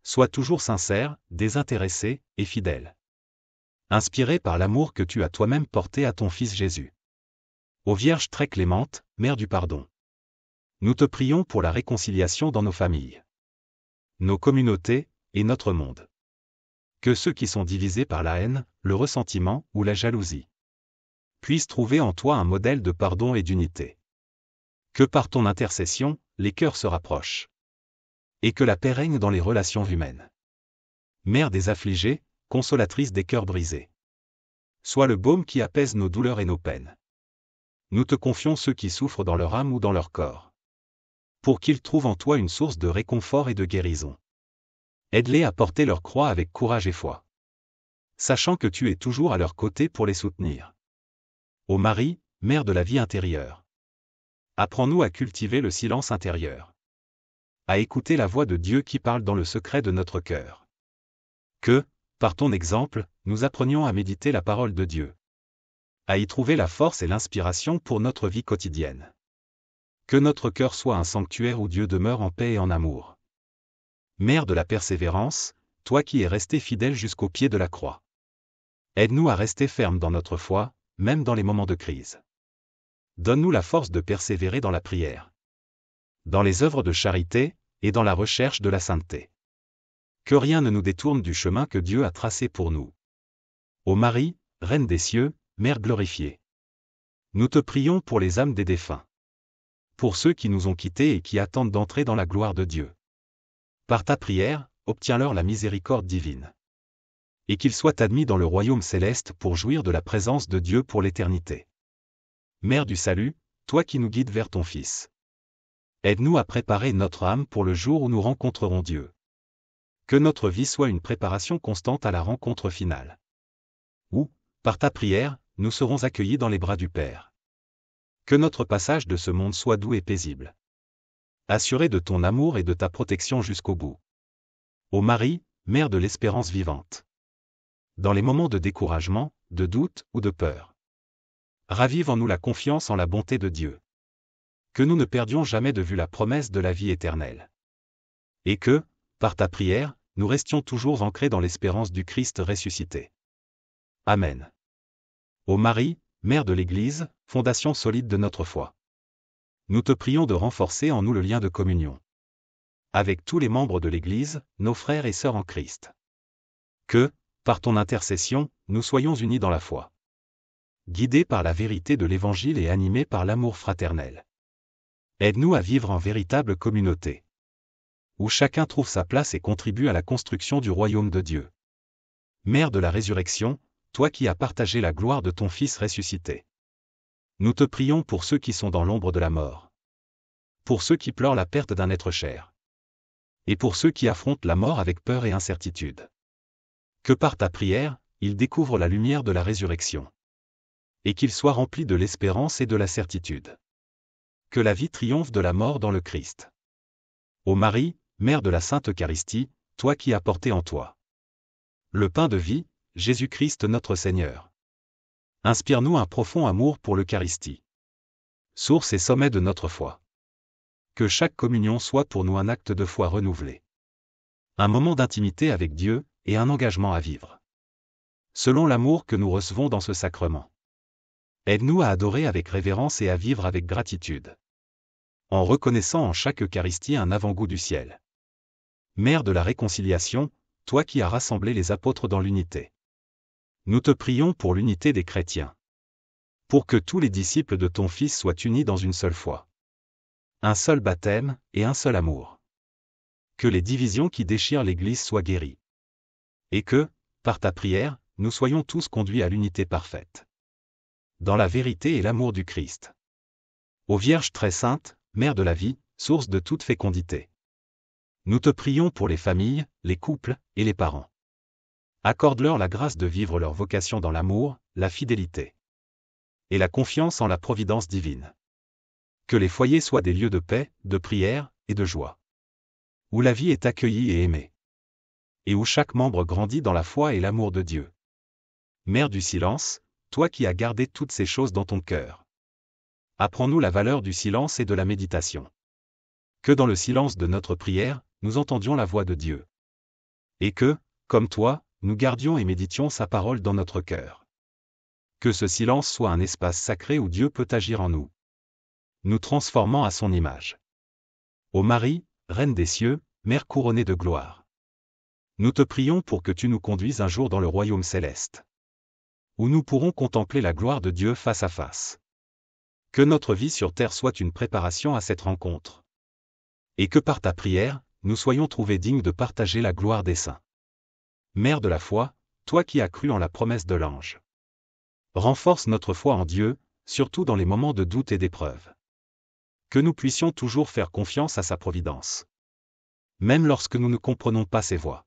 soit toujours sincère, désintéressé, et fidèle. Inspiré par l'amour que tu as toi-même porté à ton Fils Jésus. Ô Vierge très clémente, Mère du pardon. Nous te prions pour la réconciliation dans nos familles, nos communautés, et notre monde. Que ceux qui sont divisés par la haine, le ressentiment ou la jalousie puissent trouver en toi un modèle de pardon et d'unité. Que par ton intercession, les cœurs se rapprochent. Et que la paix règne dans les relations humaines. Mère des affligés, consolatrice des cœurs brisés. Sois le baume qui apaise nos douleurs et nos peines. Nous te confions ceux qui souffrent dans leur âme ou dans leur corps. Pour qu'ils trouvent en toi une source de réconfort et de guérison. Aide-les à porter leur croix avec courage et foi. Sachant que tu es toujours à leur côté pour les soutenir. Ô Marie, Mère de la vie intérieure. Apprends-nous à cultiver le silence intérieur. À écouter la voix de Dieu qui parle dans le secret de notre cœur. Que, par ton exemple, nous apprenions à méditer la parole de Dieu. À y trouver la force et l'inspiration pour notre vie quotidienne. Que notre cœur soit un sanctuaire où Dieu demeure en paix et en amour. Mère de la persévérance, toi qui es restée fidèle jusqu'au pied de la croix. Aide-nous à rester fermes dans notre foi, même dans les moments de crise. Donne-nous la force de persévérer dans la prière, dans les œuvres de charité, et dans la recherche de la sainteté. Que rien ne nous détourne du chemin que Dieu a tracé pour nous. Ô Marie, Reine des cieux, Mère glorifiée. Nous te prions pour les âmes des défunts. Pour ceux qui nous ont quittés et qui attendent d'entrer dans la gloire de Dieu. Par ta prière, obtiens-leur la miséricorde divine. Et qu'ils soient admis dans le royaume céleste pour jouir de la présence de Dieu pour l'éternité. Mère du salut, toi qui nous guides vers ton Fils. Aide-nous à préparer notre âme pour le jour où nous rencontrerons Dieu. Que notre vie soit une préparation constante à la rencontre finale. Où, par ta prière, nous serons accueillis dans les bras du Père. Que notre passage de ce monde soit doux et paisible. Assuré de ton amour et de ta protection jusqu'au bout. Ô Marie, Mère de l'espérance vivante. Dans les moments de découragement, de doute ou de peur. Ravive en nous la confiance en la bonté de Dieu. Que nous ne perdions jamais de vue la promesse de la vie éternelle. Et que, par ta prière, nous restions toujours ancrés dans l'espérance du Christ ressuscité. Amen. Ô Marie, Mère de l'Église, fondation solide de notre foi. Nous te prions de renforcer en nous le lien de communion. Avec tous les membres de l'Église, nos frères et sœurs en Christ. Que, par ton intercession, nous soyons unis dans la foi. Guidés par la vérité de l'Évangile et animés par l'amour fraternel. Aide-nous à vivre en véritable communauté. Où chacun trouve sa place et contribue à la construction du royaume de Dieu. Mère de la résurrection, toi qui as partagé la gloire de ton Fils ressuscité. Nous te prions pour ceux qui sont dans l'ombre de la mort. Pour ceux qui pleurent la perte d'un être cher. Et pour ceux qui affrontent la mort avec peur et incertitude. Que par ta prière, ils découvrent la lumière de la résurrection. Et qu'ils soient remplis de l'espérance et de la certitude. Que la vie triomphe de la mort dans le Christ. Ô Marie, Mère de la Sainte Eucharistie, toi qui as porté en toi le pain de vie, Jésus-Christ notre Seigneur. Inspire-nous un profond amour pour l'Eucharistie. Source et sommet de notre foi. Que chaque communion soit pour nous un acte de foi renouvelé. Un moment d'intimité avec Dieu, et un engagement à vivre. Selon l'amour que nous recevons dans ce sacrement. Aide-nous à adorer avec révérence et à vivre avec gratitude. En reconnaissant en chaque Eucharistie un avant-goût du ciel. Mère de la réconciliation, toi qui as rassemblé les apôtres dans l'unité. Nous te prions pour l'unité des chrétiens. Pour que tous les disciples de ton Fils soient unis dans une seule foi. Un seul baptême, et un seul amour. Que les divisions qui déchirent l'Église soient guéries. Et que, par ta prière, nous soyons tous conduits à l'unité parfaite. Dans la vérité et l'amour du Christ. Ô Vierge très sainte, Mère de la vie, source de toute fécondité. Nous te prions pour les familles, les couples, et les parents. Accorde-leur la grâce de vivre leur vocation dans l'amour, la fidélité et la confiance en la providence divine. Que les foyers soient des lieux de paix, de prière et de joie. Où la vie est accueillie et aimée. Et où chaque membre grandit dans la foi et l'amour de Dieu. Mère du silence, toi qui as gardé toutes ces choses dans ton cœur. Apprends-nous la valeur du silence et de la méditation. Que dans le silence de notre prière, nous entendions la voix de Dieu. Et que, comme toi, nous gardions et méditions sa parole dans notre cœur. Que ce silence soit un espace sacré où Dieu peut agir en nous. Nous transformant à son image. Ô Marie, Reine des cieux, Mère couronnée de gloire. Nous te prions pour que tu nous conduises un jour dans le royaume céleste. Où nous pourrons contempler la gloire de Dieu face à face. Que notre vie sur terre soit une préparation à cette rencontre. Et que par ta prière, nous soyons trouvés dignes de partager la gloire des saints. Mère de la foi, toi qui as cru en la promesse de l'ange. Renforce notre foi en Dieu, surtout dans les moments de doute et d'épreuve. Que nous puissions toujours faire confiance à sa providence. Même lorsque nous ne comprenons pas ses voies.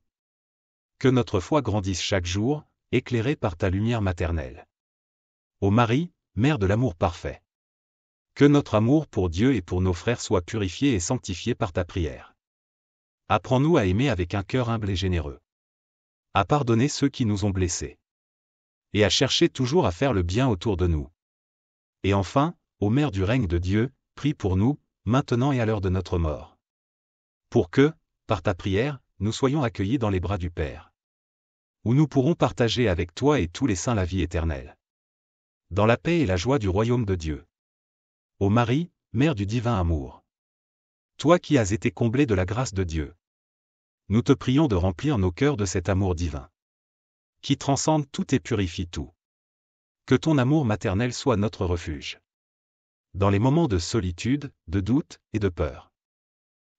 Que notre foi grandisse chaque jour, éclairée par ta lumière maternelle. Ô Marie, Mère de l'amour parfait. Que notre amour pour Dieu et pour nos frères soit purifié et sanctifié par ta prière. Apprends-nous à aimer avec un cœur humble et généreux. À pardonner ceux qui nous ont blessés. Et à chercher toujours à faire le bien autour de nous. Et enfin, ô Mère du règne de Dieu, prie pour nous, maintenant et à l'heure de notre mort. Pour que, par ta prière, nous soyons accueillis dans les bras du Père. Où nous pourrons partager avec toi et tous les saints la vie éternelle. Dans la paix et la joie du royaume de Dieu. Ô Marie, Mère du divin amour. Toi qui as été comblée de la grâce de Dieu. Nous te prions de remplir nos cœurs de cet amour divin. Qui transcende tout et purifie tout. Que ton amour maternel soit notre refuge. Dans les moments de solitude, de doute et de peur.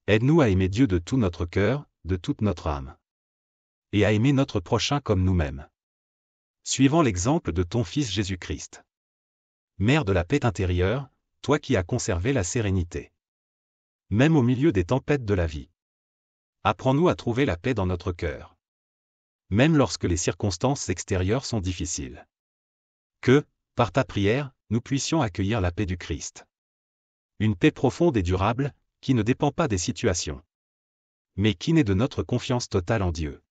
Aide-nous à aimer Dieu de tout notre cœur, de toute notre âme. Et à aimer notre prochain comme nous-mêmes. Suivant l'exemple de ton Fils Jésus-Christ. Mère de la paix intérieure, toi qui as conservé la sérénité. Même au milieu des tempêtes de la vie. Apprends-nous à trouver la paix dans notre cœur. Même lorsque les circonstances extérieures sont difficiles. Que, par ta prière, nous puissions accueillir la paix du Christ. Une paix profonde et durable, qui ne dépend pas des situations. Mais qui naît de notre confiance totale en Dieu.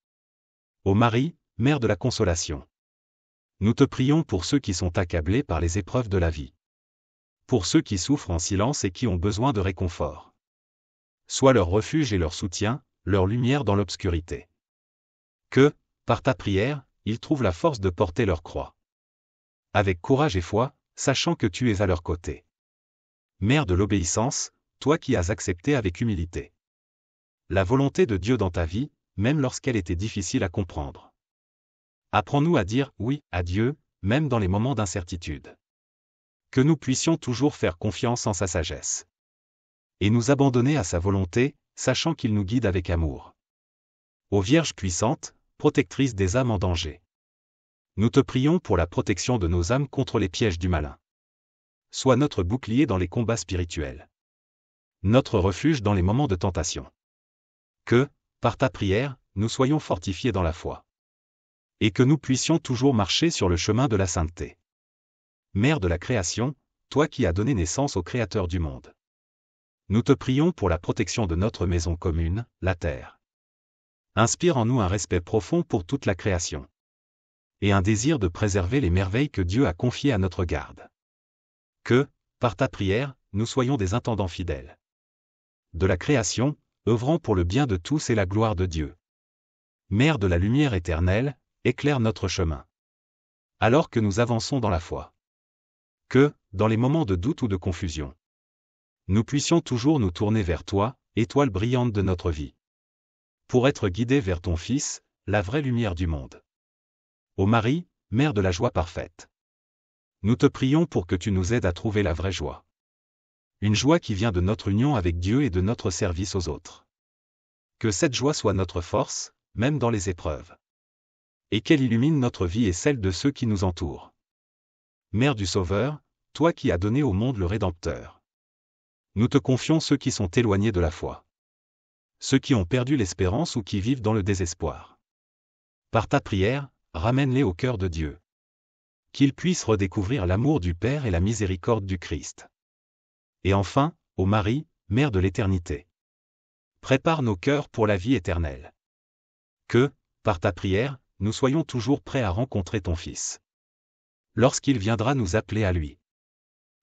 Ô Marie, Mère de la consolation. Nous te prions pour ceux qui sont accablés par les épreuves de la vie. Pour ceux qui souffrent en silence et qui ont besoin de réconfort. Sois leur refuge et leur soutien, leur lumière dans l'obscurité. Que, par ta prière, ils trouvent la force de porter leur croix. Avec courage et foi, sachant que tu es à leur côté. Mère de l'obéissance, toi qui as accepté avec humilité la volonté de Dieu dans ta vie, même lorsqu'elle était difficile à comprendre. Apprends-nous à dire oui à Dieu, même dans les moments d'incertitude. Que nous puissions toujours faire confiance en sa sagesse. Et nous abandonner à sa volonté, sachant qu'il nous guide avec amour. Ô Vierge puissante, protectrice des âmes en danger. Nous te prions pour la protection de nos âmes contre les pièges du malin. Sois notre bouclier dans les combats spirituels. Notre refuge dans les moments de tentation. Que, par ta prière, nous soyons fortifiés dans la foi. Et que nous puissions toujours marcher sur le chemin de la sainteté. Mère de la création, toi qui as donné naissance au Créateur du monde. Nous te prions pour la protection de notre maison commune, la terre. Inspire en nous un respect profond pour toute la création. Et un désir de préserver les merveilles que Dieu a confiées à notre garde. Que, par ta prière, nous soyons des intendants fidèles. De la création, œuvrant pour le bien de tous et la gloire de Dieu. Mère de la lumière éternelle, éclaire notre chemin. Alors que nous avançons dans la foi. Que, dans les moments de doute ou de confusion, nous puissions toujours nous tourner vers toi, étoile brillante de notre vie. Pour être guidés vers ton Fils, la vraie lumière du monde. Ô Marie, Mère de la joie parfaite. Nous te prions pour que tu nous aides à trouver la vraie joie. Une joie qui vient de notre union avec Dieu et de notre service aux autres. Que cette joie soit notre force, même dans les épreuves. et qu'elle illumine notre vie et celle de ceux qui nous entourent. Mère du Sauveur, toi qui as donné au monde le Rédempteur. Nous te confions ceux qui sont éloignés de la foi. Ceux qui ont perdu l'espérance ou qui vivent dans le désespoir. Par ta prière, ramène-les au cœur de Dieu. Qu'ils puissent redécouvrir l'amour du Père et la miséricorde du Christ. Et enfin, ô Marie, Mère de l'Éternité. Prépare nos cœurs pour la vie éternelle. Que, par ta prière, nous soyons toujours prêts à rencontrer ton Fils. Lorsqu'il viendra nous appeler à lui.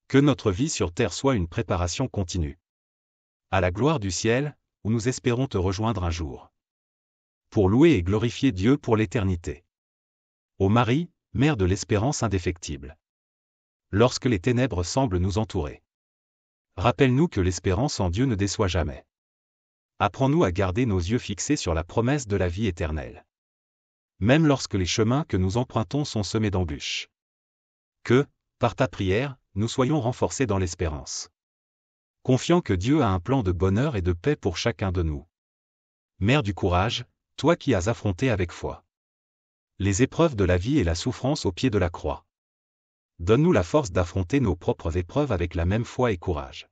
Que notre vie sur terre soit une préparation continue. À la gloire du ciel, où nous espérons te rejoindre un jour. Pour louer et glorifier Dieu pour l'éternité. Ô Marie, Mère de l'espérance indéfectible. Lorsque les ténèbres semblent nous entourer. Rappelle-nous que l'espérance en Dieu ne déçoit jamais. Apprends-nous à garder nos yeux fixés sur la promesse de la vie éternelle. Même lorsque les chemins que nous empruntons sont semés d'embûches. Que, par ta prière, nous soyons renforcés dans l'espérance. Confiant que Dieu a un plan de bonheur et de paix pour chacun de nous. Mère du courage, toi qui as affronté avec foi les épreuves de la vie et la souffrance au pied de la croix. Donne-nous la force d'affronter nos propres épreuves avec la même foi et courage.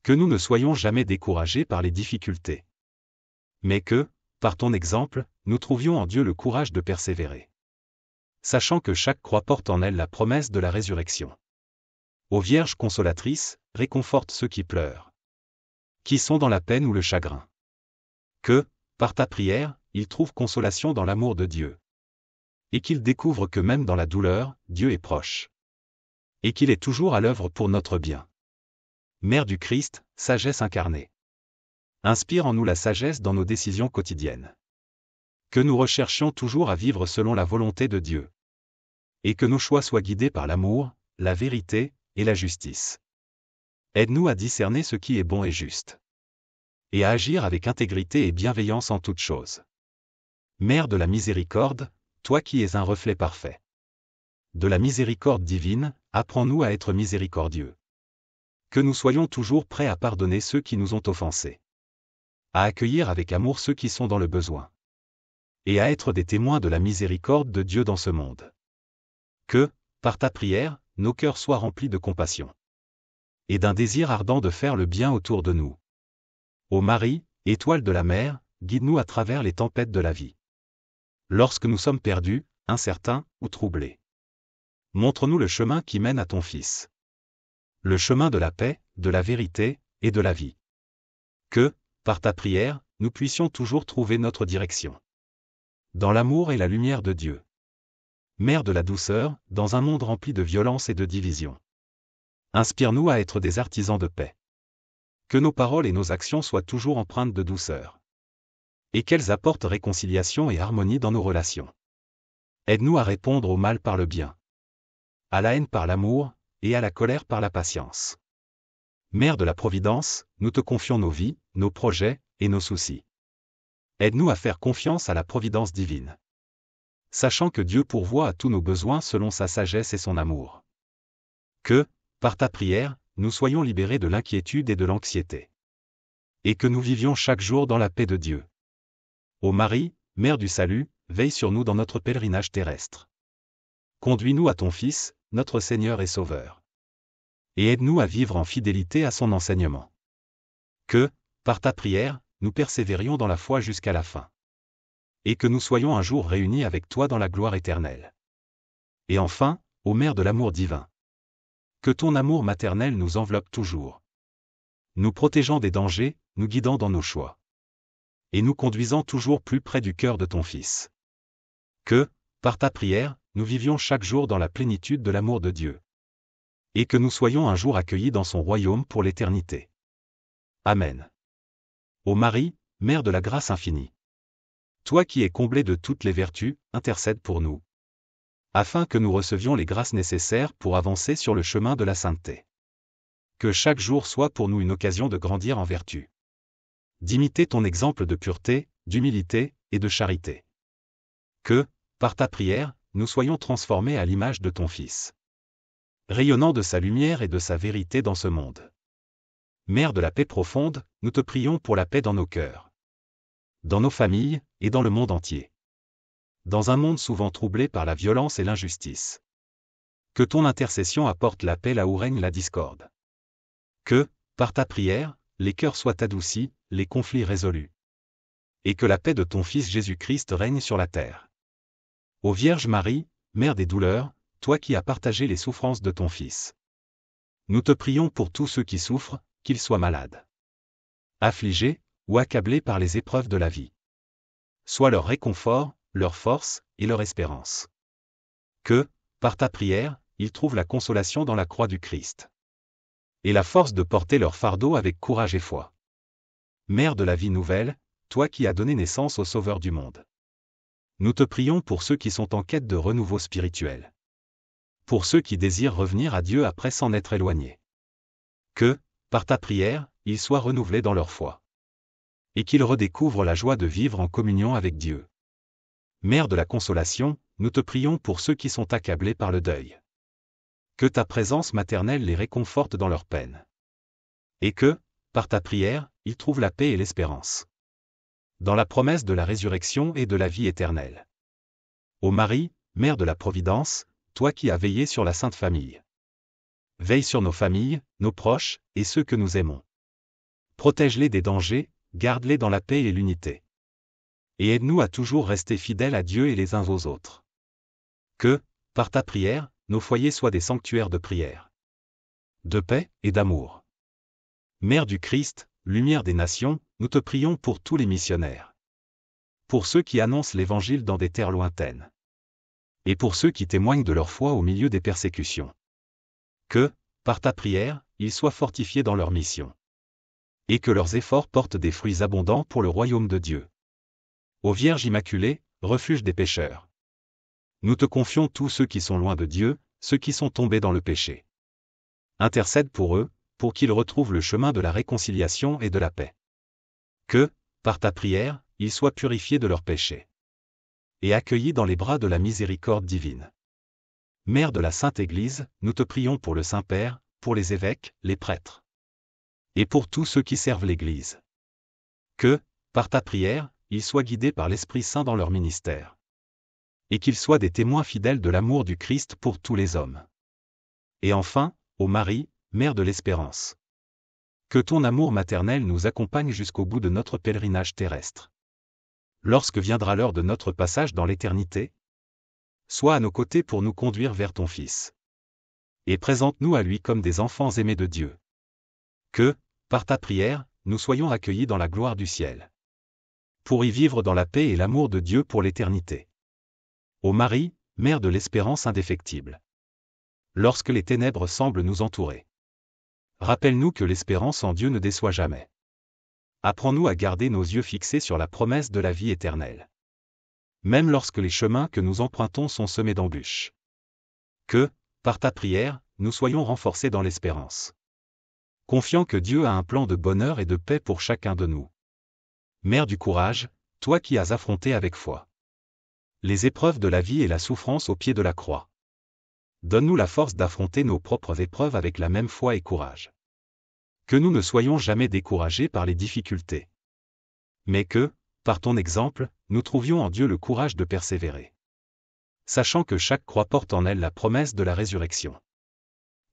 Que nous ne soyons jamais découragés par les difficultés. Mais que, par ton exemple, nous trouvions en Dieu le courage de persévérer. Sachant que chaque croix porte en elle la promesse de la résurrection. Ô Vierge consolatrice, réconforte ceux qui pleurent. Qui sont dans la peine ou le chagrin. Que, par ta prière, ils trouvent consolation dans l'amour de Dieu. Et qu'ils découvrent que même dans la douleur, Dieu est proche. Et qu'il est toujours à l'œuvre pour notre bien. Mère du Christ, sagesse incarnée. Inspire en nous la sagesse dans nos décisions quotidiennes. Que nous recherchions toujours à vivre selon la volonté de Dieu. Et que nos choix soient guidés par l'amour, la vérité, et la justice. Aide-nous à discerner ce qui est bon et juste. Et à agir avec intégrité et bienveillance en toutes choses. Mère de la miséricorde, toi qui es un reflet parfait. De la miséricorde divine, apprends-nous à être miséricordieux. Que nous soyons toujours prêts à pardonner ceux qui nous ont offensés. À accueillir avec amour ceux qui sont dans le besoin. Et à être des témoins de la miséricorde de Dieu dans ce monde. Que, par ta prière, nos cœurs soient remplis de compassion. Et d'un désir ardent de faire le bien autour de nous. Ô Marie, étoile de la mer, guide-nous à travers les tempêtes de la vie. Lorsque nous sommes perdus, incertains ou troublés. Montre-nous le chemin qui mène à ton Fils. Le chemin de la paix, de la vérité, et de la vie. Que, par ta prière, nous puissions toujours trouver notre direction. Dans l'amour et la lumière de Dieu. Mère de la douceur, dans un monde rempli de violence et de division. Inspire-nous à être des artisans de paix. Que nos paroles et nos actions soient toujours empreintes de douceur. Et qu'elles apportent réconciliation et harmonie dans nos relations. Aide-nous à répondre au mal par le bien. À la haine par l'amour, et à la colère par la patience. Mère de la Providence, nous te confions nos vies, nos projets, et nos soucis. Aide-nous à faire confiance à la providence divine. Sachant que Dieu pourvoit à tous nos besoins selon sa sagesse et son amour. Que, par ta prière, nous soyons libérés de l'inquiétude et de l'anxiété. Et que nous vivions chaque jour dans la paix de Dieu. Ô Marie, Mère du salut, veille sur nous dans notre pèlerinage terrestre. Conduis-nous à ton Fils, notre Seigneur et Sauveur. Et aide-nous à vivre en fidélité à son enseignement. Que, par ta prière, nous persévérions dans la foi jusqu'à la fin. Et que nous soyons un jour réunis avec toi dans la gloire éternelle. Et enfin, ô Mère de l'amour divin. Que ton amour maternel nous enveloppe toujours. Nous protégeant des dangers, nous guidant dans nos choix. Et nous conduisant toujours plus près du cœur de ton Fils. Que, par ta prière, nous vivions chaque jour dans la plénitude de l'amour de Dieu. Et que nous soyons un jour accueillis dans son royaume pour l'éternité. Amen. Ô Marie, Mère de la grâce infinie. Toi qui es comblée de toutes les vertus, intercède pour nous. Afin que nous recevions les grâces nécessaires pour avancer sur le chemin de la sainteté. Que chaque jour soit pour nous une occasion de grandir en vertu. D'imiter ton exemple de pureté, d'humilité, et de charité. Que, par ta prière, nous soyons transformés à l'image de ton Fils. Rayonnant de sa lumière et de sa vérité dans ce monde. Mère de la paix profonde, nous te prions pour la paix dans nos cœurs. Dans nos familles, et dans le monde entier. dans un monde souvent troublé par la violence et l'injustice. Que ton intercession apporte la paix là où règne la discorde. Que, par ta prière, les cœurs soient adoucis, les conflits résolus. Et que la paix de ton Fils Jésus-Christ règne sur la terre. Ô Vierge Marie, Mère des douleurs, toi qui as partagé les souffrances de ton Fils. Nous te prions pour tous ceux qui souffrent, qu'ils soient malades, affligés, ou accablés par les épreuves de la vie. Sois leur réconfort, leur force, et leur espérance. Que, par ta prière, ils trouvent la consolation dans la croix du Christ. Et la force de porter leur fardeau avec courage et foi. Mère de la vie nouvelle, toi qui as donné naissance au Sauveur du monde. Nous te prions pour ceux qui sont en quête de renouveau spirituel. Pour ceux qui désirent revenir à Dieu après s'en être éloignés. Que, par ta prière, ils soient renouvelés dans leur foi. Et qu'ils redécouvrent la joie de vivre en communion avec Dieu. Mère de la consolation, nous te prions pour ceux qui sont accablés par le deuil. Que ta présence maternelle les réconforte dans leur peine. Et que, par ta prière, ils trouvent la paix et l'espérance. Dans la promesse de la résurrection et de la vie éternelle. Ô Marie, Mère de la Providence, toi qui as veillé sur la Sainte Famille. Veille sur nos familles, nos proches, et ceux que nous aimons. Protège-les des dangers, garde-les dans la paix et l'unité. Et aide-nous à toujours rester fidèles à Dieu et les uns aux autres. Que, par ta prière, nos foyers soient des sanctuaires de prière, de paix et d'amour. Mère du Christ, lumière des nations, nous te prions pour tous les missionnaires. Pour ceux qui annoncent l'Évangile dans des terres lointaines. Et pour ceux qui témoignent de leur foi au milieu des persécutions. Que, par ta prière, ils soient fortifiés dans leur mission. Et que leurs efforts portent des fruits abondants pour le royaume de Dieu. Ô Vierge Immaculée, refuge des pécheurs. Nous te confions tous ceux qui sont loin de Dieu, ceux qui sont tombés dans le péché. Intercède pour eux, pour qu'ils retrouvent le chemin de la réconciliation et de la paix. Que, par ta prière, ils soient purifiés de leurs péchés. Et accueillis dans les bras de la miséricorde divine. Mère de la Sainte Église, nous te prions pour le Saint-Père, pour les évêques, les prêtres. Et pour tous ceux qui servent l'Église. Que, par ta prière, ils soient guidés par l'Esprit Saint dans leur ministère. Et qu'ils soient des témoins fidèles de l'amour du Christ pour tous les hommes. Et enfin, ô Marie, Mère de l'Espérance. Que ton amour maternel nous accompagne jusqu'au bout de notre pèlerinage terrestre. Lorsque viendra l'heure de notre passage dans l'éternité, sois à nos côtés pour nous conduire vers ton Fils. Et présente-nous à lui comme des enfants aimés de Dieu. Que, par ta prière, nous soyons accueillis dans la gloire du ciel. Pour y vivre dans la paix et l'amour de Dieu pour l'éternité. Ô Marie, Mère de l'espérance indéfectible. Lorsque les ténèbres semblent nous entourer. Rappelle-nous que l'espérance en Dieu ne déçoit jamais. Apprends-nous à garder nos yeux fixés sur la promesse de la vie éternelle. Même lorsque les chemins que nous empruntons sont semés d'embûches. Que, par ta prière, nous soyons renforcés dans l'espérance. Confiant que Dieu a un plan de bonheur et de paix pour chacun de nous. Mère du courage, toi qui as affronté avec foi les épreuves de la vie et la souffrance au pied de la croix. Donne-nous la force d'affronter nos propres épreuves avec la même foi et courage. Que nous ne soyons jamais découragés par les difficultés. Mais que, par ton exemple, nous trouvions en Dieu le courage de persévérer. Sachant que chaque croix porte en elle la promesse de la résurrection.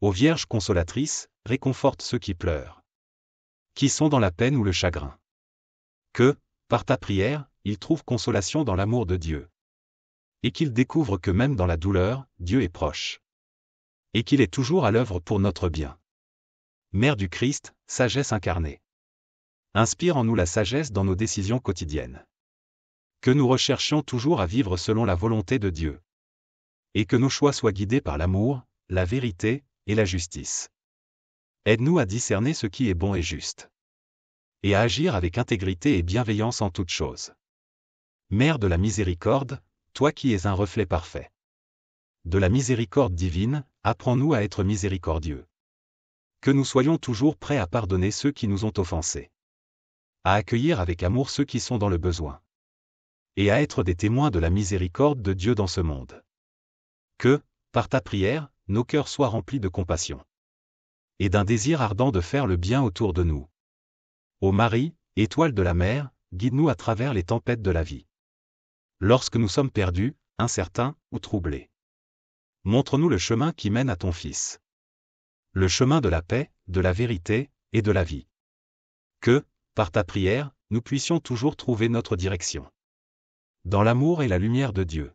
Ô Vierge consolatrice, réconforte ceux qui pleurent. Qui sont dans la peine ou le chagrin. Que, par ta prière, ils trouvent consolation dans l'amour de Dieu. Et qu'ils découvrent que même dans la douleur, Dieu est proche. Et qu'il est toujours à l'œuvre pour notre bien. Mère du Christ, sagesse incarnée. Inspire en nous la sagesse dans nos décisions quotidiennes. Que nous recherchions toujours à vivre selon la volonté de Dieu. Et que nos choix soient guidés par l'amour, la vérité, et la justice. Aide-nous à discerner ce qui est bon et juste. Et à agir avec intégrité et bienveillance en toutes choses. Mère de la miséricorde, toi qui es un reflet parfait. De la miséricorde divine, apprends-nous à être miséricordieux. Que nous soyons toujours prêts à pardonner ceux qui nous ont offensés. À accueillir avec amour ceux qui sont dans le besoin. Et à être des témoins de la miséricorde de Dieu dans ce monde. Que, par ta prière, nos cœurs soient remplis de compassion. Et d'un désir ardent de faire le bien autour de nous. Ô Marie, étoile de la mer, guide-nous à travers les tempêtes de la vie. lorsque nous sommes perdus, incertains ou troublés. Montre-nous le chemin qui mène à ton Fils. Le chemin de la paix, de la vérité, et de la vie. Que, par ta prière, nous puissions toujours trouver notre direction. Dans l'amour et la lumière de Dieu.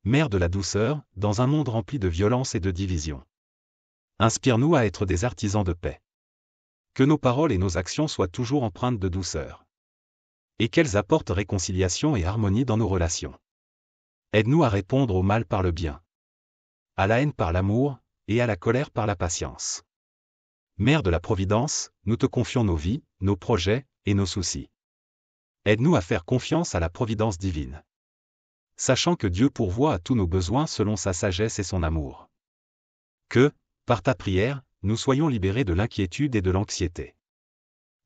Mère de la douceur, dans un monde rempli de violence et de division. Inspire-nous à être des artisans de paix. Que nos paroles et nos actions soient toujours empreintes de douceur. Et qu'elles apportent réconciliation et harmonie dans nos relations. Aide-nous à répondre au mal par le bien. À la haine par l'amour, et à la colère par la patience. Mère de la Providence, nous te confions nos vies, nos projets, et nos soucis. Aide-nous à faire confiance à la providence divine. Sachant que Dieu pourvoit à tous nos besoins selon sa sagesse et son amour. Que, par ta prière, nous soyons libérés de l'inquiétude et de l'anxiété.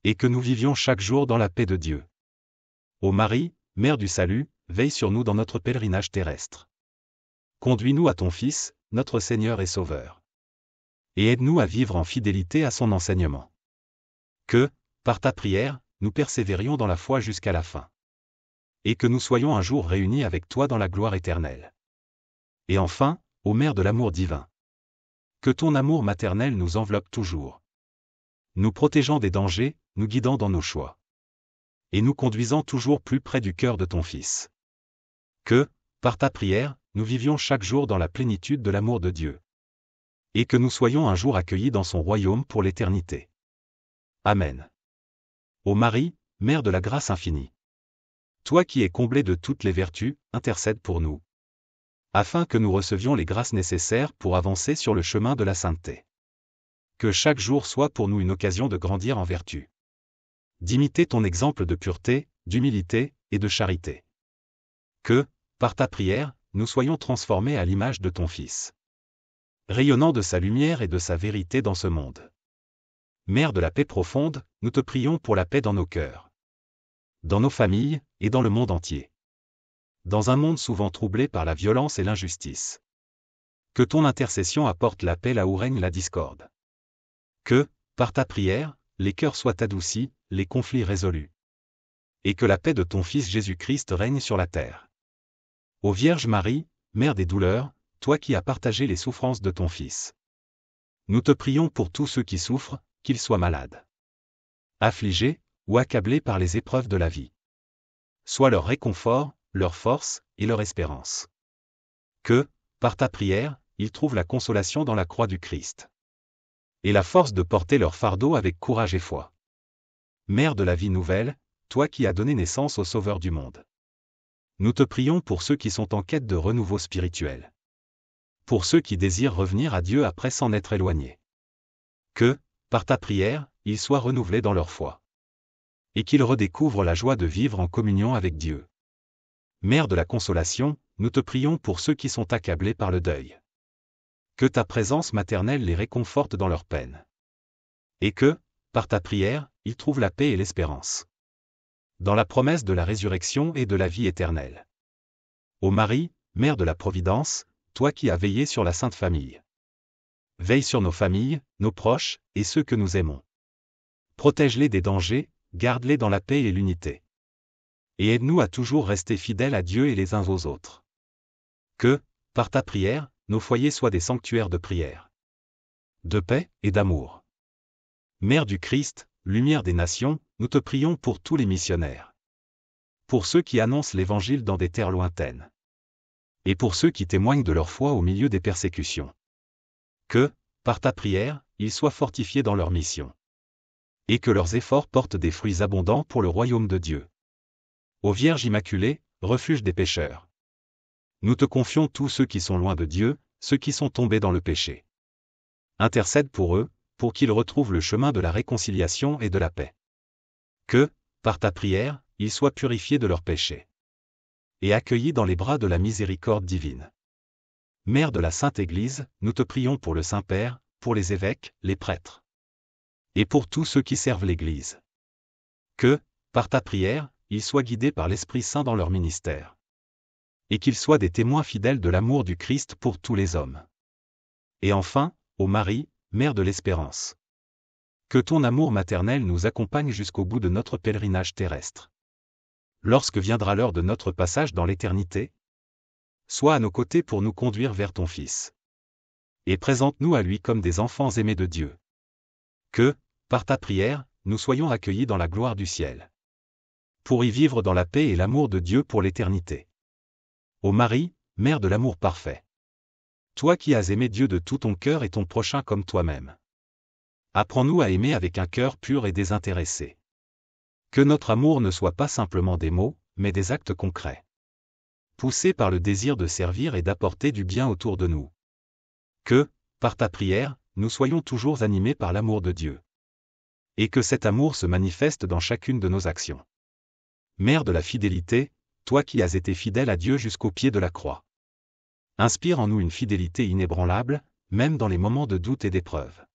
Et que nous vivions chaque jour dans la paix de Dieu. Ô Marie, Mère du Salut, veille sur nous dans notre pèlerinage terrestre. Conduis-nous à ton Fils, notre Seigneur et Sauveur. Et aide-nous à vivre en fidélité à son enseignement. Que, par ta prière, nous persévérions dans la foi jusqu'à la fin. Et que nous soyons un jour réunis avec toi dans la gloire éternelle. Et enfin, ô Mère de l'amour divin. Que ton amour maternel nous enveloppe toujours. Nous protégeant des dangers, nous guidant dans nos choix. Et nous conduisant toujours plus près du cœur de ton Fils. Que, par ta prière, nous vivions chaque jour dans la plénitude de l'amour de Dieu. Et que nous soyons un jour accueillis dans son royaume pour l'éternité. Amen. Ô Marie, Mère de la grâce infinie. Toi qui es comblée de toutes les vertus, intercède pour nous. Afin que nous recevions les grâces nécessaires pour avancer sur le chemin de la sainteté. Que chaque jour soit pour nous une occasion de grandir en vertu. D'imiter ton exemple de pureté, d'humilité, et de charité. Que, par ta prière, nous soyons transformés à l'image de ton Fils. Rayonnant de sa lumière et de sa vérité dans ce monde. Mère de la paix profonde, nous te prions pour la paix dans nos cœurs. Dans nos familles, et dans le monde entier. Dans un monde souvent troublé par la violence et l'injustice. Que ton intercession apporte la paix là où règne la discorde. Que, par ta prière, les cœurs soient adoucis, les conflits résolus. Et que la paix de ton Fils Jésus-Christ règne sur la terre. Ô Vierge Marie, Mère des douleurs, toi qui as partagé les souffrances de ton Fils. Nous te prions pour tous ceux qui souffrent, qu'ils soient malades, affligés, ou accablés par les épreuves de la vie. Sois leur réconfort, leur force, et leur espérance. Que, par ta prière, ils trouvent la consolation dans la croix du Christ. Et la force de porter leur fardeau avec courage et foi. Mère de la vie nouvelle, toi qui as donné naissance au Sauveur du monde. Nous te prions pour ceux qui sont en quête de renouveau spirituel. Pour ceux qui désirent revenir à Dieu après s'en être éloignés. Que, par ta prière, ils soient renouvelés dans leur foi. Et qu'ils redécouvrent la joie de vivre en communion avec Dieu. Mère de la consolation, nous te prions pour ceux qui sont accablés par le deuil. Que ta présence maternelle les réconforte dans leur peine. Et que, par ta prière, ils trouvent la paix et l'espérance. Dans la promesse de la résurrection et de la vie éternelle. Ô Marie, Mère de la Providence, toi qui as veillé sur la Sainte Famille. Veille sur nos familles, nos proches, et ceux que nous aimons. Protège-les des dangers, garde-les dans la paix et l'unité. Et aide-nous à toujours rester fidèles à Dieu et les uns aux autres. Que, par ta prière, nos foyers soient des sanctuaires de prière. De paix et d'amour. Mère du Christ, lumière des nations, nous te prions pour tous les missionnaires. Pour ceux qui annoncent l'Évangile dans des terres lointaines. Et pour ceux qui témoignent de leur foi au milieu des persécutions. Que, par ta prière, ils soient fortifiés dans leur mission. Et que leurs efforts portent des fruits abondants pour le royaume de Dieu. Ô Vierge Immaculée, refuge des pécheurs. Nous te confions tous ceux qui sont loin de Dieu, ceux qui sont tombés dans le péché. Intercède pour eux, pour qu'ils retrouvent le chemin de la réconciliation et de la paix. Que, par ta prière, ils soient purifiés de leurs péchés. Et accueillis dans les bras de la miséricorde divine. Mère de la Sainte Église, nous te prions pour le Saint-Père, pour les évêques, les prêtres. Et pour tous ceux qui servent l'Église. Que, par ta prière, ils soient guidés par l'Esprit Saint dans leur ministère. Et qu'ils soient des témoins fidèles de l'amour du Christ pour tous les hommes. Et enfin, ô Marie, Mère de l'Espérance. Que ton amour maternel nous accompagne jusqu'au bout de notre pèlerinage terrestre. lorsque viendra l'heure de notre passage dans l'éternité? Sois à nos côtés pour nous conduire vers ton Fils. Et présente-nous à lui comme des enfants aimés de Dieu. Que, par ta prière, nous soyons accueillis dans la gloire du ciel. Pour y vivre dans la paix et l'amour de Dieu pour l'éternité. Ô Marie, mère de l'amour parfait. Toi qui as aimé Dieu de tout ton cœur et ton prochain comme toi-même. Apprends-nous à aimer avec un cœur pur et désintéressé. Que notre amour ne soit pas simplement des mots, mais des actes concrets. Poussés par le désir de servir et d'apporter du bien autour de nous. Que, par ta prière, nous soyons toujours animés par l'amour de Dieu. Et que cet amour se manifeste dans chacune de nos actions. Mère de la fidélité, toi qui as été fidèle à Dieu jusqu'au pied de la croix. Inspire en nous une fidélité inébranlable, même dans les moments de doute et d'épreuve.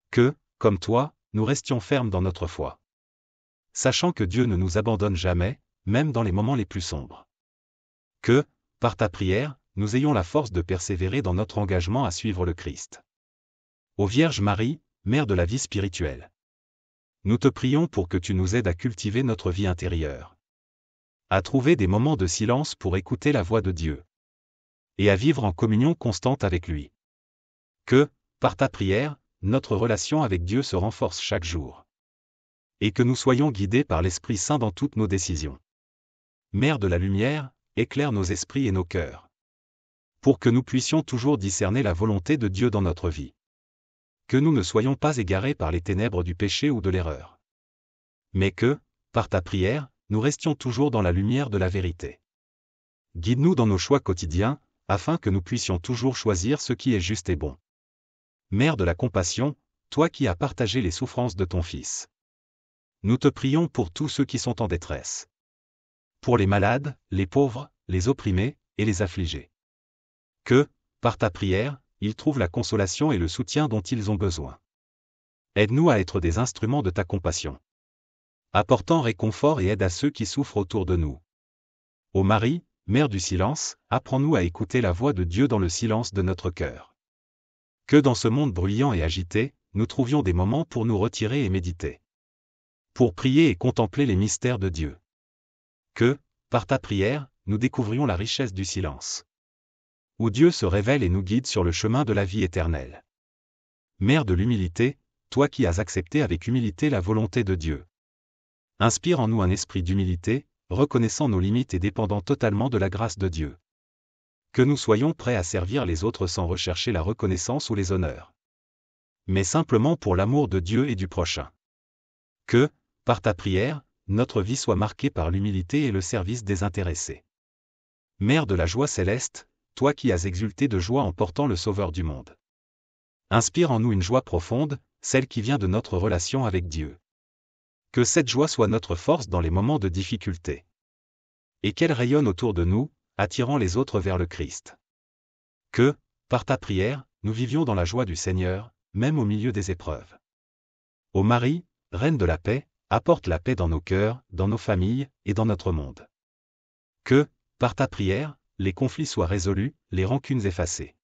Que, comme toi, nous restions fermes dans notre foi. Sachant que Dieu ne nous abandonne jamais, même dans les moments les plus sombres. Que, par ta prière, nous ayons la force de persévérer dans notre engagement à suivre le Christ. Ô Vierge Marie, Mère de la vie spirituelle. Nous te prions pour que tu nous aides à cultiver notre vie intérieure. À trouver des moments de silence pour écouter la voix de Dieu. Et à vivre en communion constante avec lui. Que, par ta prière, notre relation avec Dieu se renforce chaque jour. Et que nous soyons guidés par l'Esprit Saint dans toutes nos décisions. Mère de la lumière, éclaire nos esprits et nos cœurs. Pour que nous puissions toujours discerner la volonté de Dieu dans notre vie. Que nous ne soyons pas égarés par les ténèbres du péché ou de l'erreur. Mais que, par ta prière, nous restions toujours dans la lumière de la vérité. Guide-nous dans nos choix quotidiens, afin que nous puissions toujours choisir ce qui est juste et bon. Mère de la compassion, toi qui as partagé les souffrances de ton Fils. Nous te prions pour tous ceux qui sont en détresse. Pour les malades, les pauvres, les opprimés, et les affligés. Que, par ta prière, ils trouvent la consolation et le soutien dont ils ont besoin. Aide-nous à être des instruments de ta compassion. Apportant réconfort et aide à ceux qui souffrent autour de nous. Ô Marie, Mère du silence, apprends-nous à écouter la voix de Dieu dans le silence de notre cœur. Que dans ce monde bruyant et agité, nous trouvions des moments pour nous retirer et méditer. Pour prier et contempler les mystères de Dieu. Que, par ta prière, nous découvrions la richesse du silence. Où Dieu se révèle et nous guide sur le chemin de la vie éternelle. Mère de l'humilité, toi qui as accepté avec humilité la volonté de Dieu. Inspire en nous un esprit d'humilité, reconnaissant nos limites et dépendant totalement de la grâce de Dieu. Que nous soyons prêts à servir les autres sans rechercher la reconnaissance ou les honneurs. Mais simplement pour l'amour de Dieu et du prochain. Que, par ta prière, notre vie soit marquée par l'humilité et le service désintéressé. Mère de la joie céleste, toi qui as exulté de joie en portant le Sauveur du monde. Inspire en nous une joie profonde, celle qui vient de notre relation avec Dieu. Que cette joie soit notre force dans les moments de difficulté. Et qu'elle rayonne autour de nous, attirant les autres vers le Christ. Que, par ta prière, nous vivions dans la joie du Seigneur, même au milieu des épreuves. Ô Marie, Reine de la paix, apporte la paix dans nos cœurs, dans nos familles, et dans notre monde. Que, par ta prière, les conflits soient résolus, les rancunes effacées.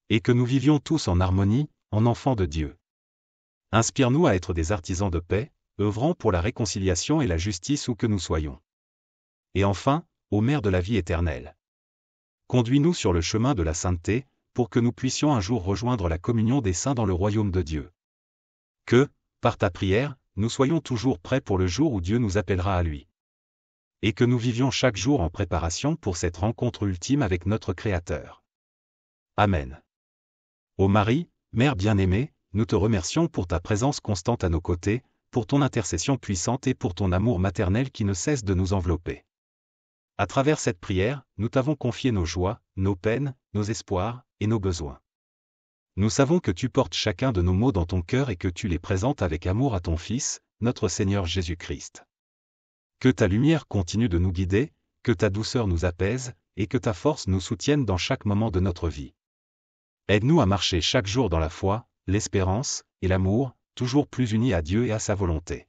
Et que nous vivions tous en harmonie, en enfants de Dieu. Inspire-nous à être des artisans de paix, œuvrant pour la réconciliation et la justice où que nous soyons. Et enfin, ô Mère de la vie éternelle. Conduis-nous sur le chemin de la sainteté, pour que nous puissions un jour rejoindre la communion des saints dans le royaume de Dieu. Que, par ta prière, nous soyons toujours prêts pour le jour où Dieu nous appellera à lui. Et que nous vivions chaque jour en préparation pour cette rencontre ultime avec notre Créateur. Amen. Ô Marie, Mère bien-aimée, nous te remercions pour ta présence constante à nos côtés, pour ton intercession puissante et pour ton amour maternel qui ne cesse de nous envelopper. À travers cette prière, nous t'avons confié nos joies, nos peines, nos espoirs, et nos besoins. Nous savons que tu portes chacun de nos maux dans ton cœur et que tu les présentes avec amour à ton Fils, notre Seigneur Jésus-Christ. Que ta lumière continue de nous guider, que ta douceur nous apaise, et que ta force nous soutienne dans chaque moment de notre vie. Aide-nous à marcher chaque jour dans la foi, l'espérance, et l'amour, toujours plus unis à Dieu et à sa volonté.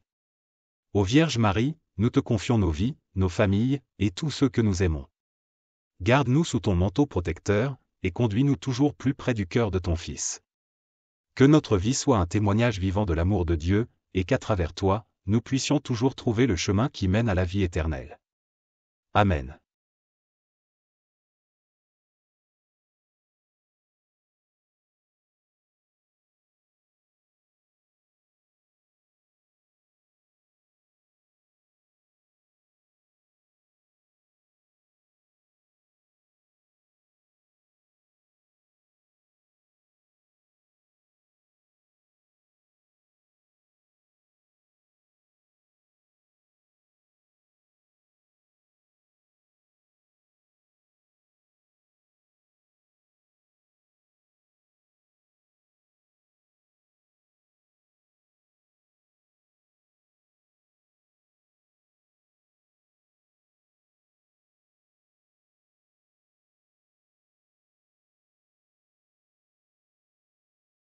Ô Vierge Marie, nous te confions nos vies, nos familles, et tous ceux que nous aimons. Garde-nous sous ton manteau protecteur, et conduis-nous toujours plus près du cœur de ton Fils. Que notre vie soit un témoignage vivant de l'amour de Dieu, et qu'à travers toi, nous puissions toujours trouver le chemin qui mène à la vie éternelle. Amen.